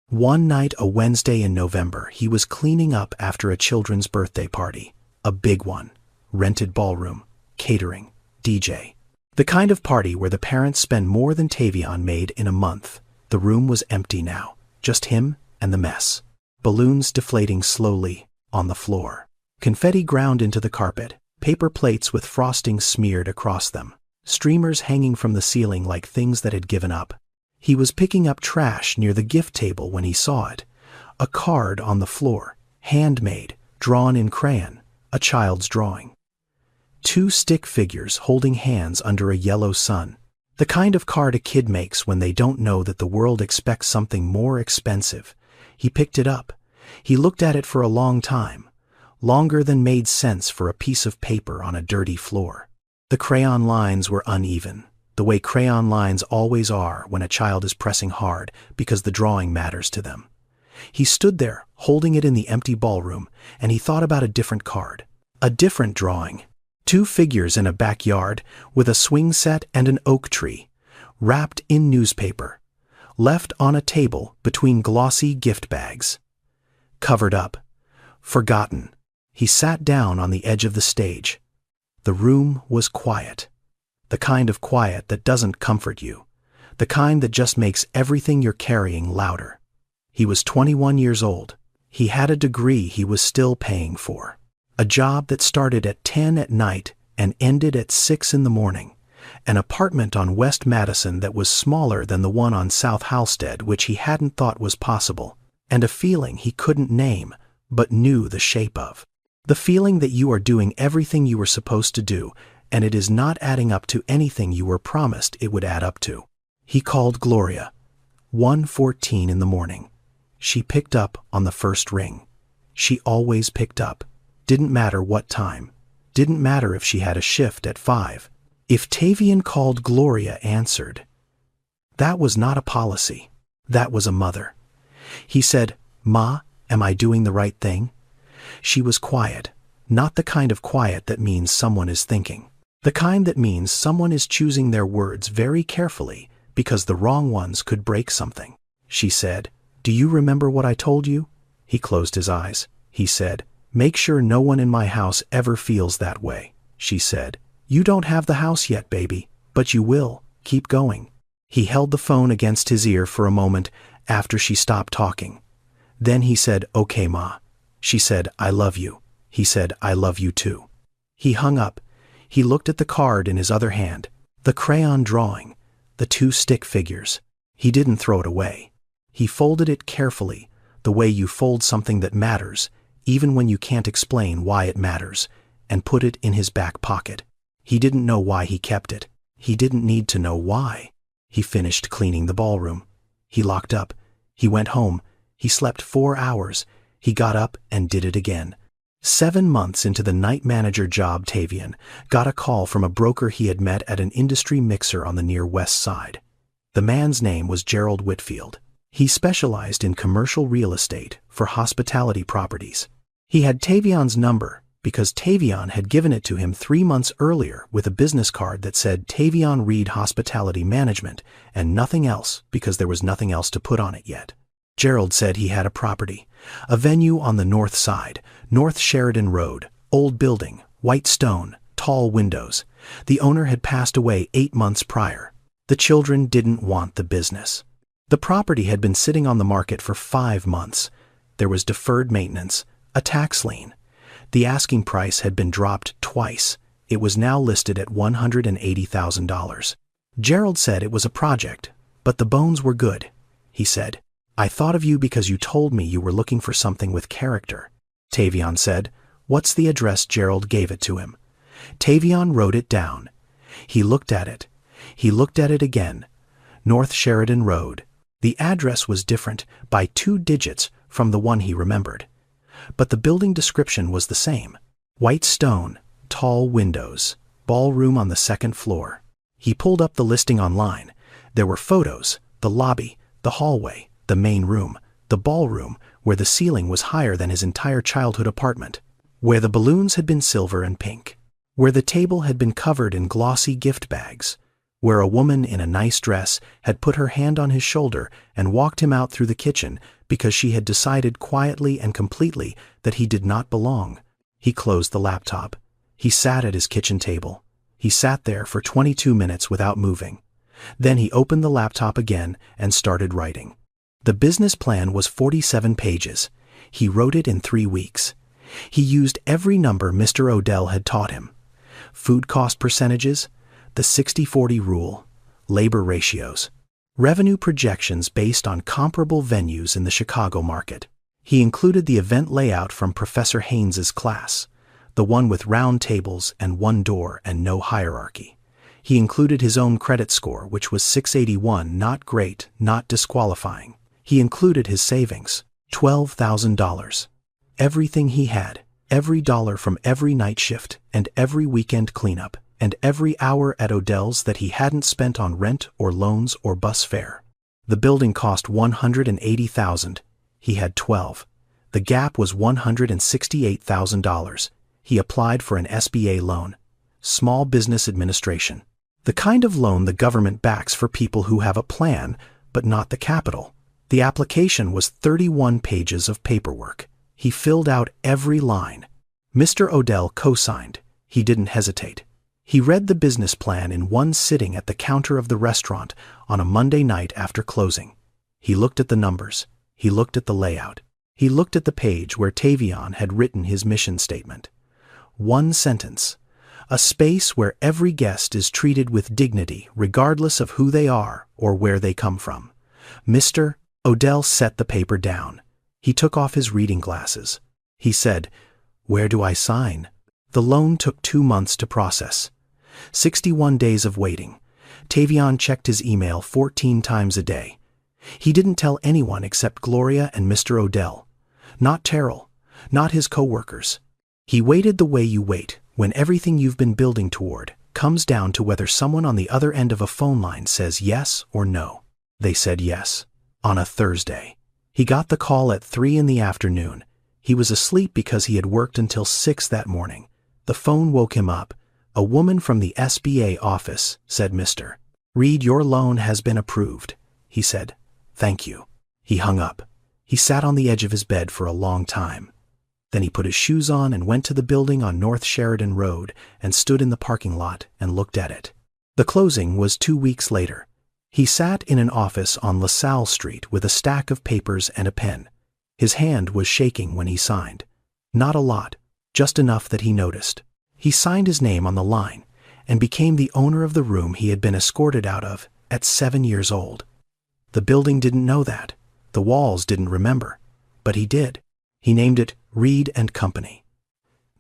Speaker 1: One night, a Wednesday in November, he was cleaning up after a children's birthday party, a big one, rented ballroom, catering, DJ. The kind of party where the parents spend more than Tavion made in a month. The room was empty now, just him and the mess. Balloons deflating slowly on the floor. Confetti ground into the carpet, paper plates with frosting smeared across them, streamers hanging from the ceiling like things that had given up. He was picking up trash near the gift table when he saw it. A card on the floor, handmade, drawn in crayon, a child's drawing. 2 stick figures holding hands under a yellow sun. The kind of card a kid makes when they don't know that the world expects something more expensive. He picked it up. He looked at it for a long time, longer than made sense for a piece of paper on a dirty floor. The crayon lines were uneven, the way crayon lines always are when a child is pressing hard because the drawing matters to them. He stood there, holding it in the empty ballroom, and he thought about a different card, a different drawing. 2 figures in a backyard with a swing set and an oak tree, wrapped in newspaper, left on a table between glossy gift bags. Covered up, forgotten. He sat down on the edge of the stage. The room was quiet. The kind of quiet that doesn't comfort you, the kind that just makes everything you're carrying louder. He was 21 years old. He had a degree he was still paying for. A job that started at 10 at night and ended at 6 in the morning. An apartment on West Madison that was smaller than the one on South Halstead, which he hadn't thought was possible. And a feeling he couldn't name, but knew the shape of. The feeling that you are doing everything you were supposed to do, and it is not adding up to anything you were promised it would add up to. He called Gloria. 1:14 in the morning. She picked up on the first ring. She always picked up. Didn't matter what time. Didn't matter if she had a shift at 5. If Tavion called, Gloria answered. That was not a policy. That was a mother. He said, "Ma, am I doing the right thing?" She was quiet, not the kind of quiet that means someone is thinking. The kind that means someone is choosing their words very carefully because the wrong ones could break something. She said, "Do you remember what I told you?" He closed his eyes. He said, "Make sure no one in my house ever feels that way." She said, "You don't have the house yet, baby, but you will. Keep going." He held the phone against his ear for a moment after she stopped talking. Then he said, "Okay, Ma." She said, "I love you." He said, "I love you too." He hung up. He looked at the card in his other hand, the crayon drawing, the two stick figures. He didn't throw it away. He folded it carefully, the way you fold something that matters, even when you can't explain why it matters, and put it in his back pocket. He didn't know why he kept it. He didn't need to know why. He finished cleaning the ballroom. He locked up. He went home. He slept 4 hours. He got up and did it again. 7 months into the night manager job, Tavian got a call from a broker he had met at an industry mixer on the near West Side. The man's name was Gerald Whitfield. He specialized in commercial real estate for hospitality properties. He had Tavian's number because Tavian had given it to him 3 months earlier with a business card that said Tavian Reed Hospitality Management and nothing else because there was nothing else to put on it yet. Gerald said he had a property, a venue on the north side, North Sheridan Road, old building, white stone, tall windows. The owner had passed away 8 months prior. The children didn't want the business. The property had been sitting on the market for 5 months. There was deferred maintenance, a tax lien. The asking price had been dropped twice. It was now listed at $180,000. Gerald said it was a project, but the bones were good. He said, "I thought of you because you told me you were looking for something with character." Tavian said, "What's the address?" Gerald gave it to him. Tavian wrote it down. He looked at it. He looked at it again. North Sheridan Road. The address was different by 2 digits from the one he remembered. But the building description was the same. White stone, tall windows, ballroom on the 2nd floor. He pulled up the listing online. There were photos, the lobby, the hallway, the main room, the ballroom, where the ceiling was higher than his entire childhood apartment, where the balloons had been silver and pink, where the table had been covered in glossy gift bags, where a woman in a nice dress had put her hand on his shoulder and walked him out through the kitchen because she had decided quietly and completely that he did not belong. He closed the laptop. He sat at his kitchen table. He sat there for 22 minutes without moving. Then he opened the laptop again and started writing. The business plan was 47 pages. He wrote it in 3 weeks. He used every number Mr. Odell had taught him. Food cost percentages, the 60-40 rule, labor ratios, revenue projections based on comparable venues in the Chicago market. He included the event layout from Professor Haynes's class, the one with round tables and one door and no hierarchy. He included his own credit score, which was 681, not great, not disqualifying. He included his savings, $12,000. Everything he had, every dollar from every night shift and every weekend cleanup, and every hour at Odell's that he hadn't spent on rent or loans or bus fare. The building cost $180,000. He had 12. The gap was $168,000. He applied for an SBA loan, Small Business Administration, the kind of loan the government backs for people who have a plan, but not the capital. The application was 31 pages of paperwork. He filled out every line. Mr. Odell co-signed. He didn't hesitate. He read the business plan in one sitting at the counter of the restaurant on a Monday night after closing. He looked at the numbers. He looked at the layout. He looked at the page where Tavian had written his mission statement. 1 sentence. A space where every guest is treated with dignity regardless of who they are or where they come from. Mr. Odell set the paper down. He took off his reading glasses. He said, "Where do I sign?" The loan took 2 months to process. 61 days of waiting. Tavian checked his email 14 times a day. He didn't tell anyone except Gloria and Mr. Odell. Not Terrell. Not his co-workers. He waited the way you wait when everything you've been building toward comes down to whether someone on the other end of a phone line says yes or no. They said yes. On a Thursday. He got the call at 3 in the afternoon. He was asleep because he had worked until 6 that morning. The phone woke him up. A woman from the SBA office said, "Mr. Reed, your loan has been approved." He said, "Thank you." He hung up. He sat on the edge of his bed for a long time. Then he put his shoes on and went to the building on North Sheridan Road and stood in the parking lot and looked at it. The closing was 2 weeks later. He sat in an office on LaSalle Street with a stack of papers and a pen. His hand was shaking when he signed. Not a lot, just enough that he noticed. He signed his name on the line and became the owner of the room he had been escorted out of at 7 years old. The building didn't know that. The walls didn't remember. But he did. He named it Reed & Company.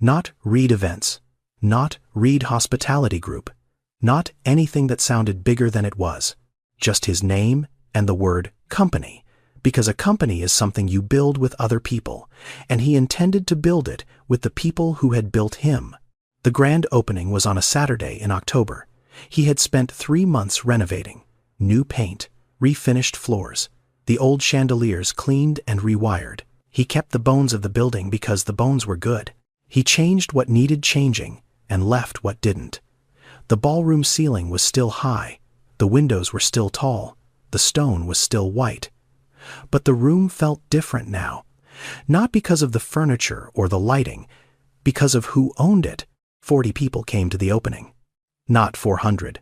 Speaker 1: Not Reed Events. Not Reed Hospitality Group. Not anything that sounded bigger than it was. Just his name and the word company. Because a company is something you build with other people, and he intended to build it with the people who had built him. The grand opening was on a Saturday in October. He had spent 3 months renovating. New paint, refinished floors, the old chandeliers cleaned and rewired. He kept the bones of the building because the bones were good. He changed what needed changing and left what didn't. The ballroom ceiling was still high. The windows were still tall. The stone was still white. But the room felt different now. Not because of the furniture or the lighting, because of who owned it. 40 people came to the opening. Not 400.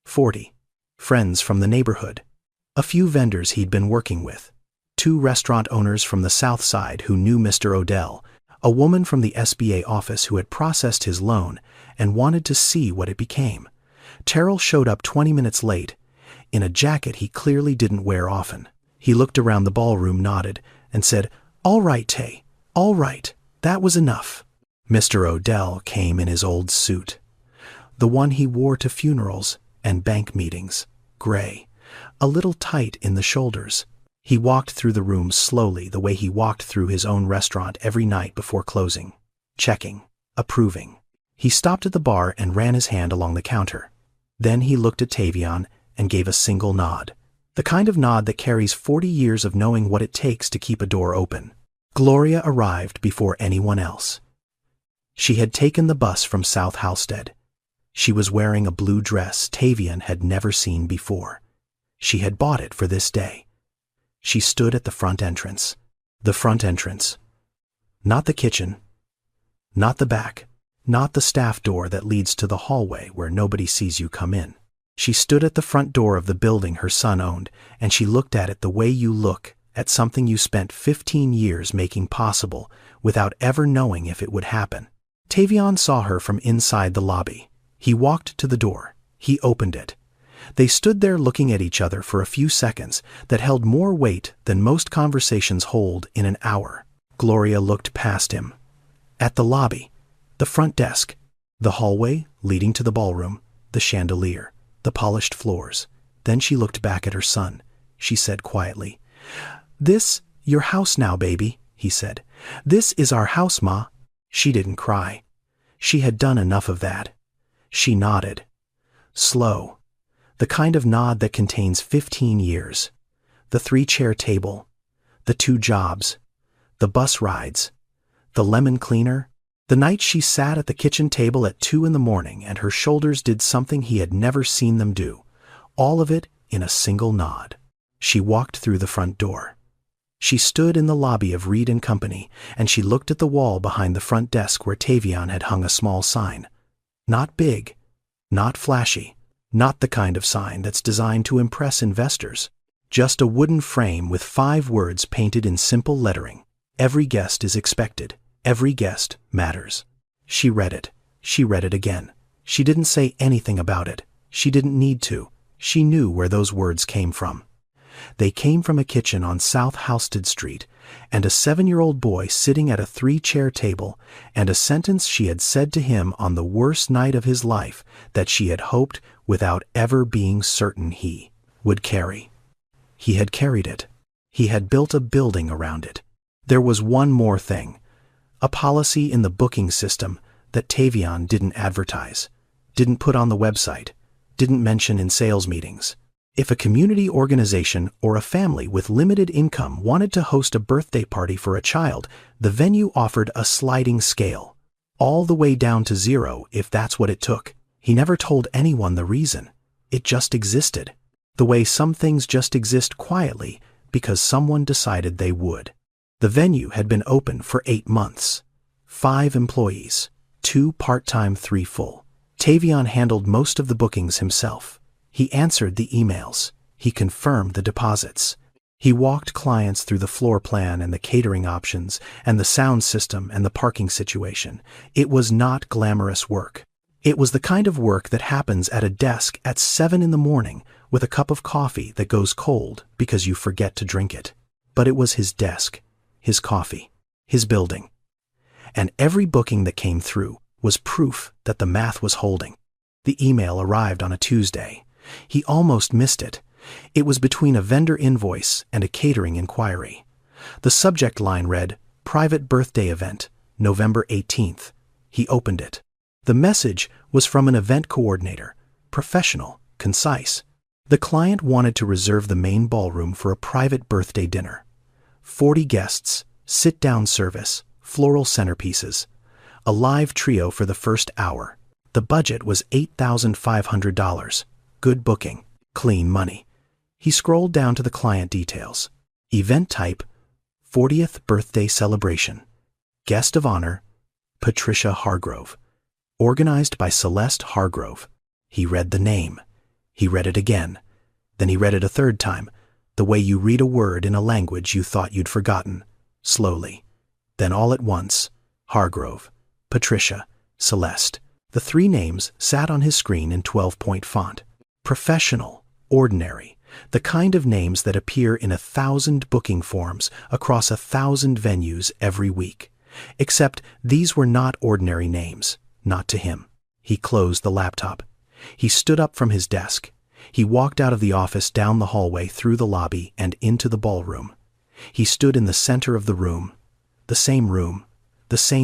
Speaker 1: 40. Friends from the neighborhood. A few vendors he'd been working with. 2 restaurant owners from the South Side who knew Mr. Odell. A woman from the SBA office who had processed his loan and wanted to see what it became. Terrell showed up 20 minutes late, in a jacket he clearly didn't wear often. He looked around the ballroom, nodded, and said, "All right, Tay, all right, that was enough." Mr. Odell came in his old suit. The one he wore to funerals and bank meetings, gray, a little tight in the shoulders. He walked through the room slowly the way he walked through his own restaurant every night before closing, checking, approving. He stopped at the bar and ran his hand along the counter. Then he looked at Tavion and gave a single nod. The kind of nod that carries 40 years of knowing what it takes to keep a door open. Gloria arrived before anyone else. She had taken the bus from South Halstead. She was wearing a blue dress Tavion had never seen before. She had bought it for this day. She stood at the front entrance. The front entrance. Not the kitchen. Not the back. Not the staff door that leads to the hallway where nobody sees you come in. She stood at the front door of the building her son owned, and she looked at it the way you look at something you spent 15 years making possible without ever knowing if it would happen. Tavion saw her from inside the lobby. He walked to the door. He opened it. They stood there looking at each other for a few seconds that held more weight than most conversations hold in an hour. Gloria looked past him. At the lobby, the front desk, the hallway leading to the ballroom, the chandelier, the polished floors. Then she looked back at her son. She said quietly, "This, your house now, baby," he said. "This is our house, Ma." She didn't cry. She had done enough of that. She nodded. Slow. The kind of nod that contains 15 years. The 3-chair table. The 2 jobs. The bus rides. The lemon cleaner. The night she sat at the kitchen table at 2 in the morning and her shoulders did something he had never seen them do. All of it in a single nod. She walked through the front door. She stood in the lobby of Reed & Company, and she looked at the wall behind the front desk where Tavion had hung a small sign. Not big. Not flashy. Not the kind of sign that's designed to impress investors. Just a wooden frame with 5 words painted in simple lettering. Every guest is expected. Every guest matters. She read it. She read it again. She didn't say anything about it. She didn't need to. She knew where those words came from. They came from a kitchen on South Halstead Street, and a 7-year-old boy sitting at a 3-chair table, and a sentence she had said to him on the worst night of his life that she had hoped, without ever being certain he would carry. He had carried it. He had built a building around it. There was one more thing. A policy in the booking system that Tavion didn't advertise, didn't put on the website, didn't mention in sales meetings. If a community organization or a family with limited income wanted to host a birthday party for a child, the venue offered a sliding scale, all the way down to 0 if that's what it took. He never told anyone the reason. It just existed. The way some things just exist quietly because someone decided they would. The venue had been open for 8 months. 5 employees, 2 part-time, 3 full. Tavion handled most of the bookings himself. He answered the emails. He confirmed the deposits. He walked clients through the floor plan and the catering options and the sound system and the parking situation. It was not glamorous work. It was the kind of work that happens at a desk at 7 in the morning with a cup of coffee that goes cold because you forget to drink it. But it was his desk, his coffee, his building. And every booking that came through was proof that the math was holding. The email arrived on a Tuesday. He almost missed it. It was between a vendor invoice and a catering inquiry. The subject line read, "Private birthday event, November 18th. He opened it. The message was from an event coordinator, professional, concise. The client wanted to reserve the main ballroom for a private birthday dinner. 40 guests, sit-down service, floral centerpieces, a live trio for the first hour. The budget was $8,500. Good booking, clean money." He scrolled down to the client details. Event type, 40th birthday celebration. Guest of honor, Patricia Hargrove. Organized by Celeste Hargrove. He read the name. He read it again. Then he read it a third time, the way you read a word in a language you thought you'd forgotten, slowly. Then all at once, Hargrove, Patricia, Celeste. The 3 names sat on his screen in 12-point font. Professional, ordinary, the kind of names that appear in 1,000 booking forms across 1,000 venues every week. Except these were not ordinary names, not to him. He closed the laptop. He stood up from his desk. He walked out of the office, down the hallway, through the lobby, and into the ballroom. He stood in the center of the room. The same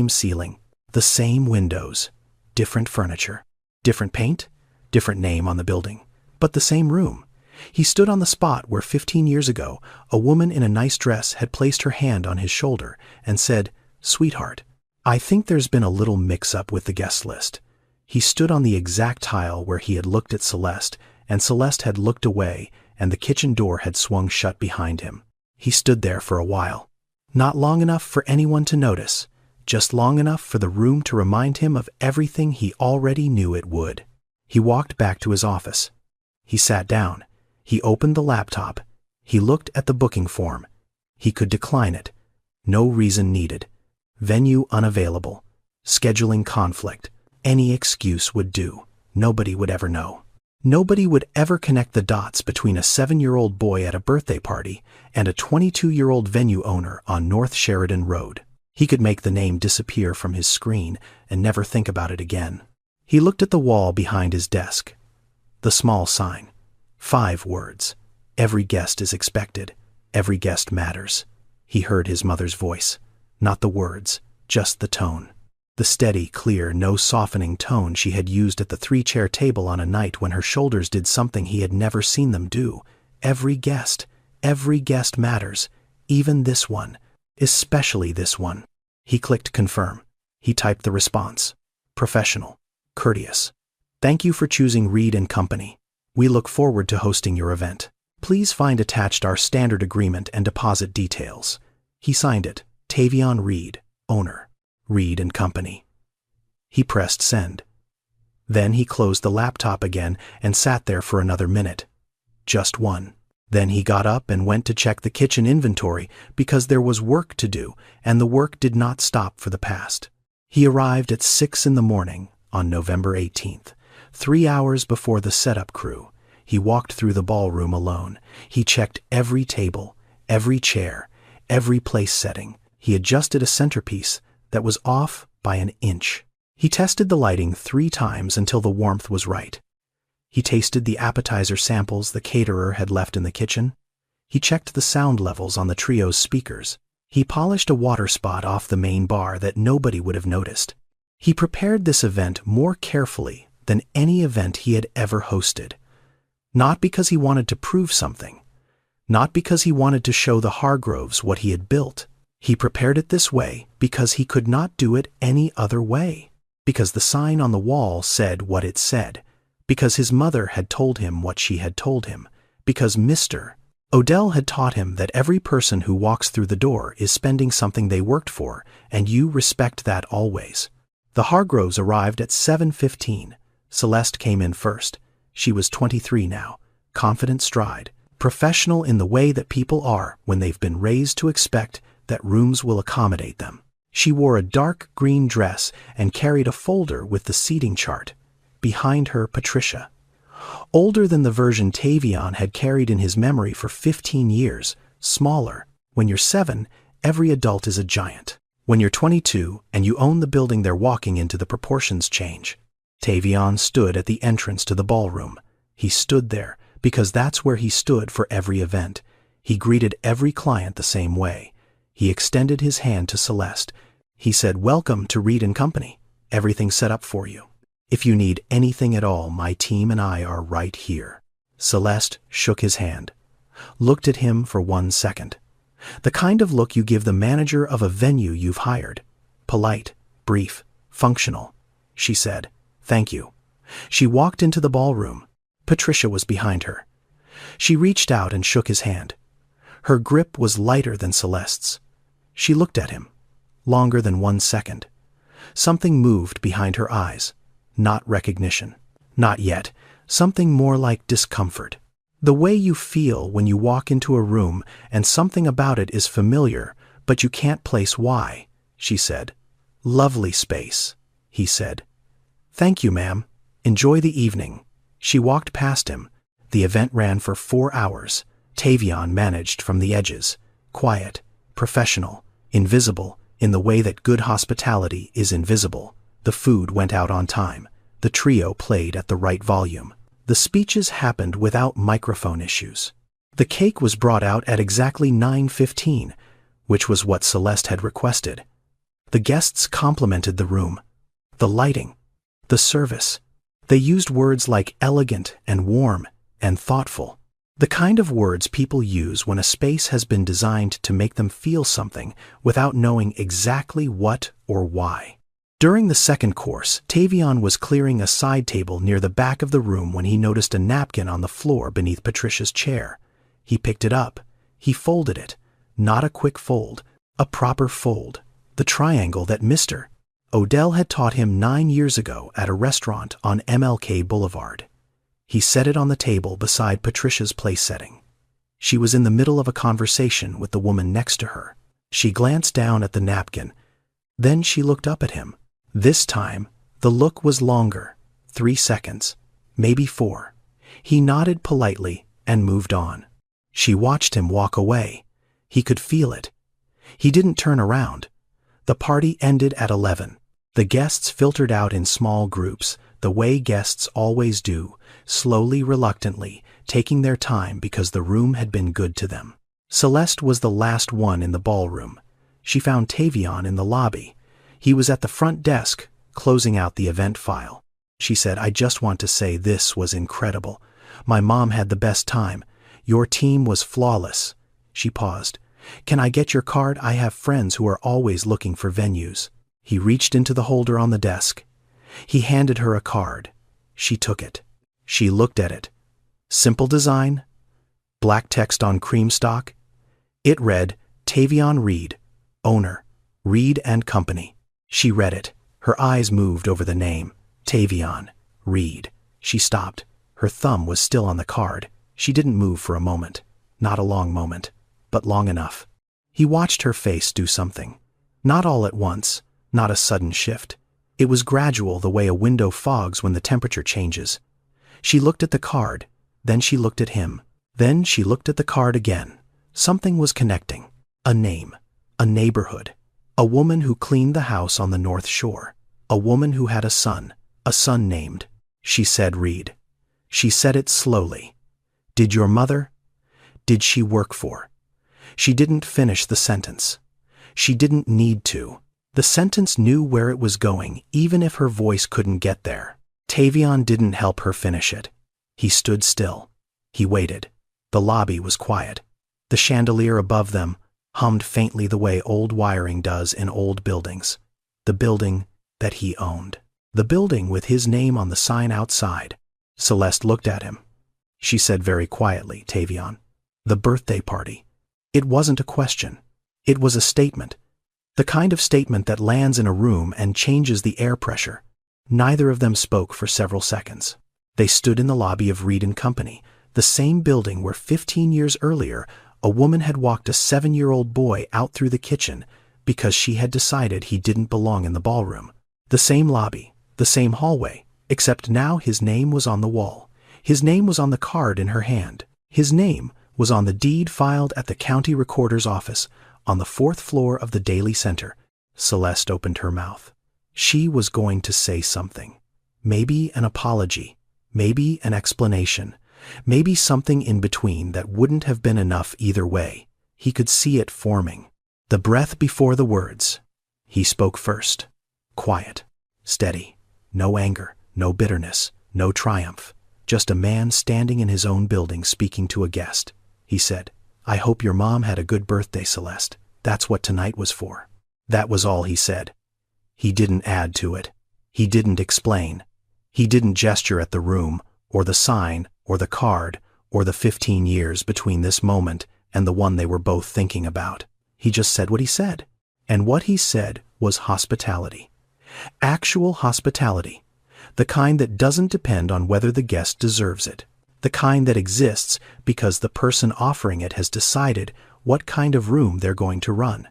Speaker 1: ceiling, the same windows, different furniture, different paint, different name on the building, but the same room. He stood on the spot where 15 years ago a woman in a nice dress had placed her hand on his shoulder and said, "Sweetheart, I think there's been a little mix-up with the guest list." He stood on the exact tile where he had looked at Celeste, and Celeste had looked away, and the kitchen door had swung shut behind him. He stood there for a while. Not long enough for anyone to notice, just long enough for the room to remind him of everything he already knew it would. He walked back to his office. He sat down. He opened the laptop. He looked at the booking form. He could decline it. No reason needed. Venue unavailable. Scheduling conflict. Any excuse would do. Nobody would ever know. Nobody would ever connect the dots between a 7-year-old boy at a birthday party and a 22-year-old venue owner on North Sheridan Road. He could make the name disappear from his screen and never think about it again. He looked at the wall behind his desk. The small sign. 5 words. Every guest is expected. Every guest matters. He heard his mother's voice. Not the words, just the tone. The steady, clear, no softening tone she had used at the 3-chair table on a night when her shoulders did something he had never seen them do. Every guest matters. Even this one. Especially this one. He clicked confirm. He typed the response. Professional. Courteous. Thank you for choosing Reed & Company. We look forward to hosting your event. Please find attached our standard agreement and deposit details. He signed it. Tavion Reed, owner. Reed & Company. He pressed send. Then he closed the laptop again and sat there for another minute. Just one. Then he got up and went to check the kitchen inventory because there was work to do, and the work did not stop for the past. He arrived at 6 in the morning on November 18th, 3 hours before the setup crew. He walked through the ballroom alone. He checked every table, every chair, every place setting. He adjusted a centerpiece that was off by an inch. He tested the lighting 3 times until the warmth was right. He tasted the appetizer samples the caterer had left in the kitchen. He checked the sound levels on the trio's speakers. He polished a water spot off the main bar that nobody would have noticed. He prepared this event more carefully than any event he had ever hosted. Not because he wanted to prove something. Not because he wanted to show the Hargroves what he had built. He prepared it this way because he could not do it any other way. Because the sign on the wall said what it said. Because his mother had told him what she had told him. Because Mr. Odell had taught him that every person who walks through the door is spending something they worked for, and you respect that always. The Hargroves arrived at 7:15. Celeste came in first. She was 23 now, confident stride, professional in the way that people are when they've been raised to expect that rooms will accommodate them. She wore a dark green dress and carried a folder with the seating chart. Behind her, Patricia, older than the version Tavion had carried in his memory for 15 years, smaller. When you're 7, every adult is a giant. When you're 22 and you own the building they're walking into, the proportions change. Tavion stood at the entrance to the ballroom. He stood there because that's where he stood for every event. He greeted every client the same way. He extended his hand to Celeste. He said, "Welcome to Reed & Company. Everything's set up for you. If you need anything at all, my team and I are right here." Celeste shook his hand, looked at him for 1 second. The kind of look you give the manager of a venue you've hired. Polite, brief, functional. She said, "Thank you." She walked into the ballroom. Patricia was behind her. She reached out and shook his hand. Her grip was lighter than Celeste's. She looked at him, longer than 1 second. Something moved behind her eyes. Not recognition. Not yet. Something more like discomfort. The way you feel when you walk into a room and something about it is familiar, but you can't place why, she said. "Lovely space," he said. "Thank you, ma'am. Enjoy the evening." She walked past him. The event ran for 4 hours. Tavion managed from the edges. Quiet, professional, invisible, in the way that good hospitality is invisible. The food went out on time. The trio played at the right volume. The speeches happened without microphone issues. The cake was brought out at exactly 9:15, which was what Celeste had requested. The guests complimented the room, the lighting, the service. They used words like elegant and warm and thoughtful. The kind of words people use when a space has been designed to make them feel something without knowing exactly what or why. During the second course, Tavion was clearing a side table near the back of the room when he noticed a napkin on the floor beneath Patricia's chair. He picked it up. He folded it. Not a quick fold, a proper fold. The triangle that Mr. Odell had taught him 9 years ago at a restaurant on MLK Boulevard. He set it on the table beside Patricia's place setting. She was in the middle of a conversation with the woman next to her. She glanced down at the napkin. Then she looked up at him. This time, the look was longer, 3 seconds, maybe 4. He nodded politely and moved on. She watched him walk away. He could feel it. He didn't turn around. The party ended at 11. The guests filtered out in small groups, the way guests always do, slowly, reluctantly, taking their time because the room had been good to them. Celeste was the last one in the ballroom. She found Tavion in the lobby. He was at the front desk, closing out the event file. She said, "I just want to say this was incredible. My mom had the best time. Your team was flawless." She paused. "Can I get your card? I have friends who are always looking for venues." He reached into the holder on the desk. He handed her a card. She took it. She looked at it. Simple design, black text on cream stock. It read, "Tavion Reed, owner, Reed & Company." She read it. Her eyes moved over the name, Tavion Reed. She stopped. Her thumb was still on the card. She didn't move for a moment. Not a long moment, but long enough. He watched her face do something. Not all at once, not a sudden shift. It was gradual, the way a window fogs when the temperature changes. She looked at the card, then she looked at him. Then she looked at the card again. Something was connecting. A name, a neighborhood. A woman who cleaned the house on the North Shore. A woman who had a son named. She said Reed. She said it slowly. "Did your mother? Did she work for?" She didn't finish the sentence. She didn't need to. The sentence knew where it was going, even if her voice couldn't get there. Tavion didn't help her finish it. He stood still. He waited. The lobby was quiet. The chandelier above them hummed faintly the way old wiring does in old buildings. The building that he owned. The building with his name on the sign outside. Celeste looked at him. She said very quietly, "Tavion, The birthday party. It wasn't a question. It was a statement. The kind of statement that lands in a room and changes the air pressure. Neither of them spoke for several seconds. They stood in the lobby of Reed & Company, the same building where 15 years earlier a woman had walked a 7-year-old boy out through the kitchen because she had decided he didn't belong in the ballroom. The same lobby, the same hallway, except now his name was on the wall. His name was on the card in her hand. His name was on the deed filed at the county recorder's office on the 4th floor of the Daily Center. Celeste opened her mouth. She was going to say something. Maybe an apology. Maybe an explanation. Maybe something in between that wouldn't have been enough either way. He could see it forming. The breath before the words. He spoke first. Quiet. Steady. No anger. No bitterness. No triumph. Just a man standing in his own building speaking to a guest. He said, "I hope your mom had a good birthday, Celeste. That's what tonight was for." That was all he said. He didn't add to it. He didn't explain. He didn't gesture at the room, or the sign, or the card, or the 15 years between this moment and the one they were both thinking about. He just said what he said. And what he said was hospitality. Actual hospitality. The kind that doesn't depend on whether the guest deserves it. The kind that exists because the person offering it has decided what kind of room they're going to run.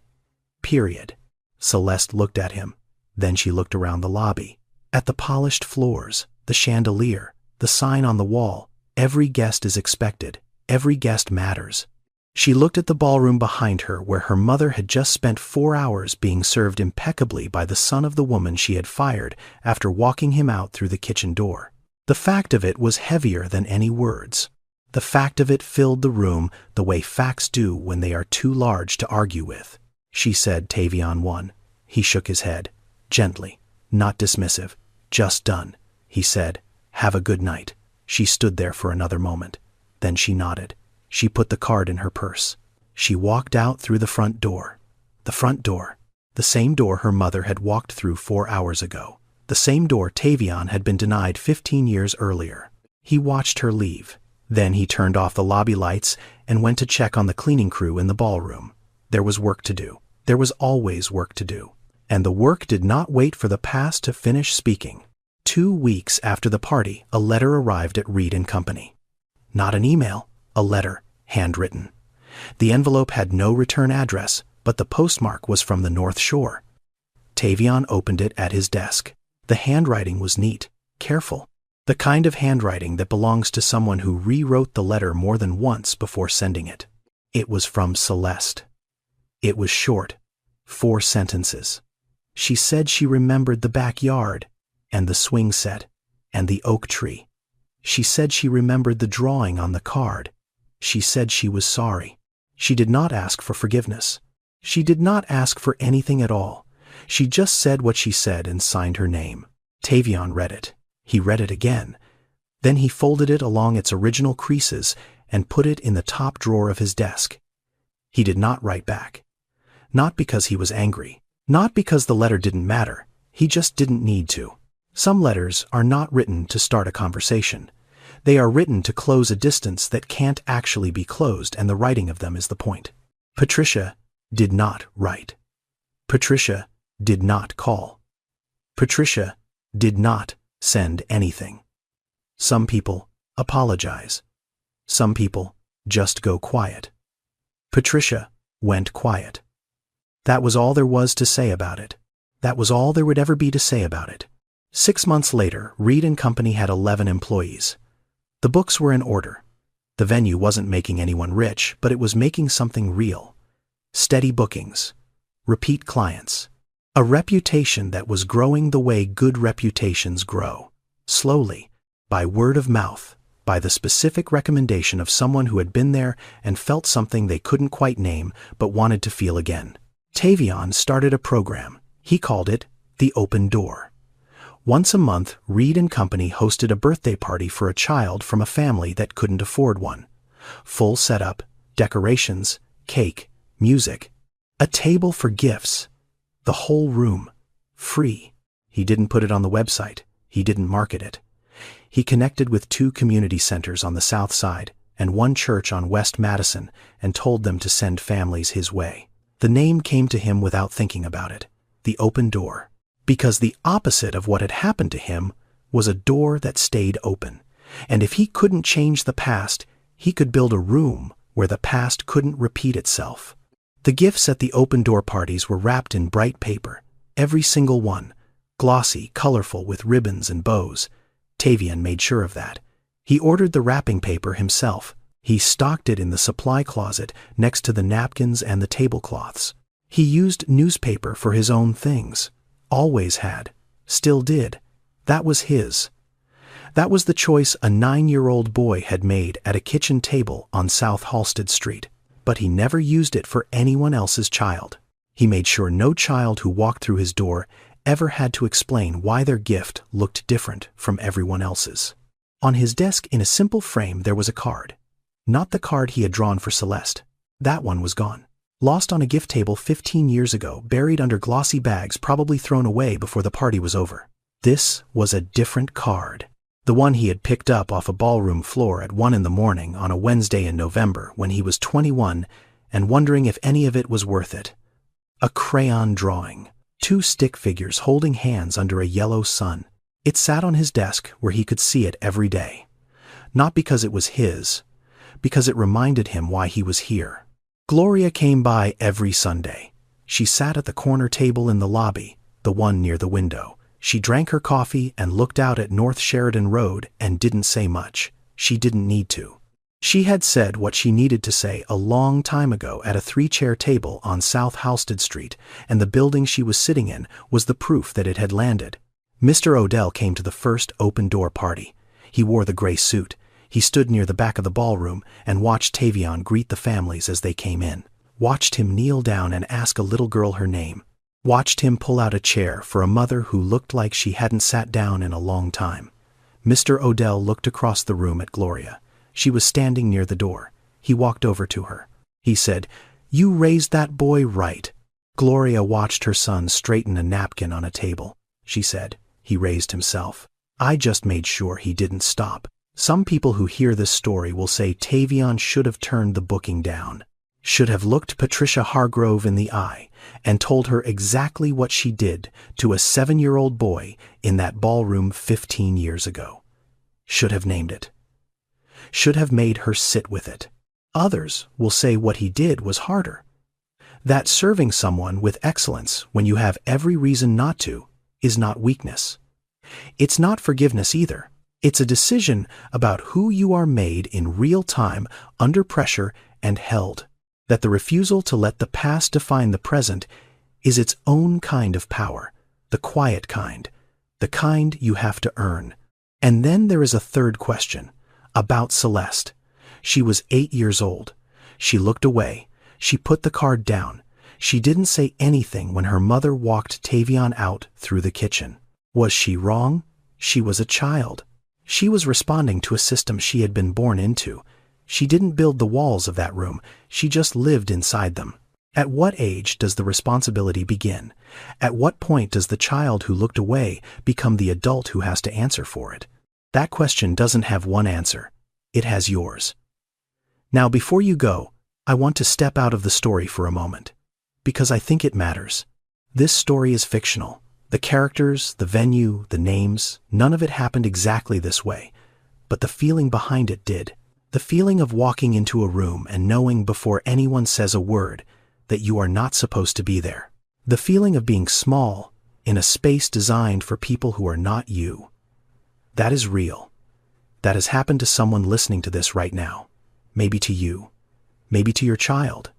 Speaker 1: Period. Celeste looked at him. Then she looked around the lobby. At the polished floors, the chandelier, the sign on the wall. Every guest is expected. Every guest matters. She looked at the ballroom behind her where her mother had just spent 4 hours being served impeccably by the son of the woman she had fired after walking him out through the kitchen door. The fact of it was heavier than any words. The fact of it filled the room the way facts do when they are too large to argue with. She said Tavion won. He shook his head. Gently. Not dismissive. Just done. He said, "Have a good night." She stood there for another moment. Then she nodded. She put the card in her purse. She walked out through the front door. The front door. The same door her mother had walked through 4 hours ago. The same door Tavion had been denied 15 years earlier. He watched her leave. Then he turned off the lobby lights and went to check on the cleaning crew in the ballroom. There was work to do. There was always work to do. And the work did not wait for the past to finish speaking. 2 weeks after the party, a letter arrived at Reed & Company. Not an email, a letter, handwritten. The envelope had no return address, but the postmark was from the North Shore. Tavion opened it at his desk. The handwriting was neat, careful. The kind of handwriting that belongs to someone who rewrote the letter more than once before sending it. It was from Celeste. It was short, 4 sentences. She said she remembered the backyard, and the swing set, and the oak tree. She said she remembered the drawing on the card. She said she was sorry. She did not ask for forgiveness. She did not ask for anything at all. She just said what she said and signed her name. Tavion read it. He read it again. Then he folded it along its original creases and put it in the top drawer of his desk. He did not write back. Not because he was angry. Not because the letter didn't matter. He just didn't need to. Some letters are not written to start a conversation. They are written to close a distance that can't actually be closed, and the writing of them is the point. Patricia did not write. Patricia did not call. Patricia did not send anything. Some people apologize. Some people just go quiet. Patricia went quiet. That was all there was to say about it. That was all there would ever be to say about it. 6 months later, Reed & Company had 11 employees. The books were in order. The venue wasn't making anyone rich, but it was making something real. Steady bookings. Repeat clients. A reputation that was growing the way good reputations grow. Slowly, by word of mouth, by the specific recommendation of someone who had been there and felt something they couldn't quite name but wanted to feel again. Tavion started a program. He called it The Open Door. Once a month, Reed & Company hosted a birthday party for a child from a family that couldn't afford one. Full setup, decorations, cake, music, a table for gifts. The whole room. Free. He didn't put it on the website. He didn't market it. He connected with 2 community centers on the south side, and one church on West Madison and told them to send families his way. The name came to him without thinking about it, the open door. Because the opposite of what had happened to him was a door that stayed open. And if he couldn't change the past, he could build a room where the past couldn't repeat itself. The gifts at the open door parties were wrapped in bright paper, every single one, glossy, colorful with ribbons and bows. Tavian made sure of that. He ordered the wrapping paper himself. He stocked it in the supply closet next to the napkins and the tablecloths. He used newspaper for his own things. Always had. Still did. That was his. That was the choice a 9-year-old boy had made at a kitchen table on South Halsted Street. But he never used it for anyone else's child. He made sure no child who walked through his door ever had to explain why their gift looked different from everyone else's. On his desk in a simple frame there was a card. Not the card he had drawn for Celeste. That one was gone. Lost on a gift table 15 years ago, buried under glossy bags probably thrown away before the party was over. This was a different card. The one he had picked up off a ballroom floor at 1 a.m. on a Wednesday in November when he was 21 and wondering if any of it was worth it. A crayon drawing. 2 stick figures holding hands under a yellow sun. It sat on his desk where he could see it every day. Not because it was his, because it reminded him why he was here. Gloria came by every Sunday. She sat at the corner table in the lobby, the one near the window. She drank her coffee and looked out at North Sheridan Road and didn't say much. She didn't need to. She had said what she needed to say a long time ago at a 3-chair table on South Halsted Street, and the building she was sitting in was the proof that it had landed. Mr. Odell came to the first open-door party. He wore the gray suit. He stood near the back of the ballroom and watched Tavian greet the families as they came in. Watched him kneel down and ask a little girl her name. Watched him pull out a chair for a mother who looked like she hadn't sat down in a long time. Mr. Odell looked across the room at Gloria. She was standing near the door. He walked over to her. He said, "You raised that boy right." Gloria watched her son straighten a napkin on a table. She said, "He raised himself. I just made sure he didn't stop." Some people who hear this story will say Tavian should have turned the booking down, should have looked Patricia Hargrove in the eye and told her exactly what she did to a 7-year-old boy in that ballroom 15 years ago. Should have named it. Should have made her sit with it. Others will say what he did was harder. That serving someone with excellence when you have every reason not to is not weakness. It's not forgiveness either. It's a decision about who you are made in real time, under pressure, and held. That the refusal to let the past define the present is its own kind of power, the quiet kind, the kind you have to earn. And then there is a third question, about Celeste. She was 8 years old. She looked away. She put the card down. She didn't say anything when her mother walked Tavian out through the kitchen. Was she wrong? She was a child. She was responding to a system she had been born into. She didn't build the walls of that room, she just lived inside them. At what age does the responsibility begin? At what point does the child who looked away become the adult who has to answer for it? That question doesn't have one answer. It has yours. Now, before you go, I want to step out of the story for a moment, because I think it matters. This story is fictional. The characters, the venue, the names, none of it happened exactly this way, but the feeling behind it did. The feeling of walking into a room and knowing before anyone says a word that you are not supposed to be there. The feeling of being small in a space designed for people who are not you. That is real. That has happened to someone listening to this right now. Maybe to you. Maybe to your child.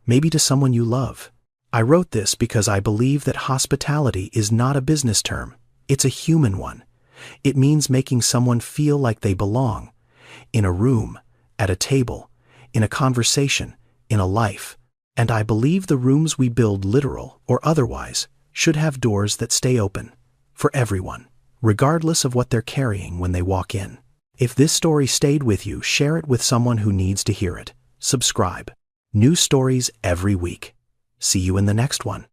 Speaker 1: Maybe to someone you love. I wrote this because I believe that hospitality is not a business term. It's a human one. It means making someone feel like they belong. In a room, at a table, in a conversation, in a life. And I believe the rooms we build, literal or otherwise, should have doors that stay open. For everyone, regardless of what they're carrying when they walk in. If this story stayed with you, share it with someone who needs to hear it. Subscribe. New stories every week. See you in the next one.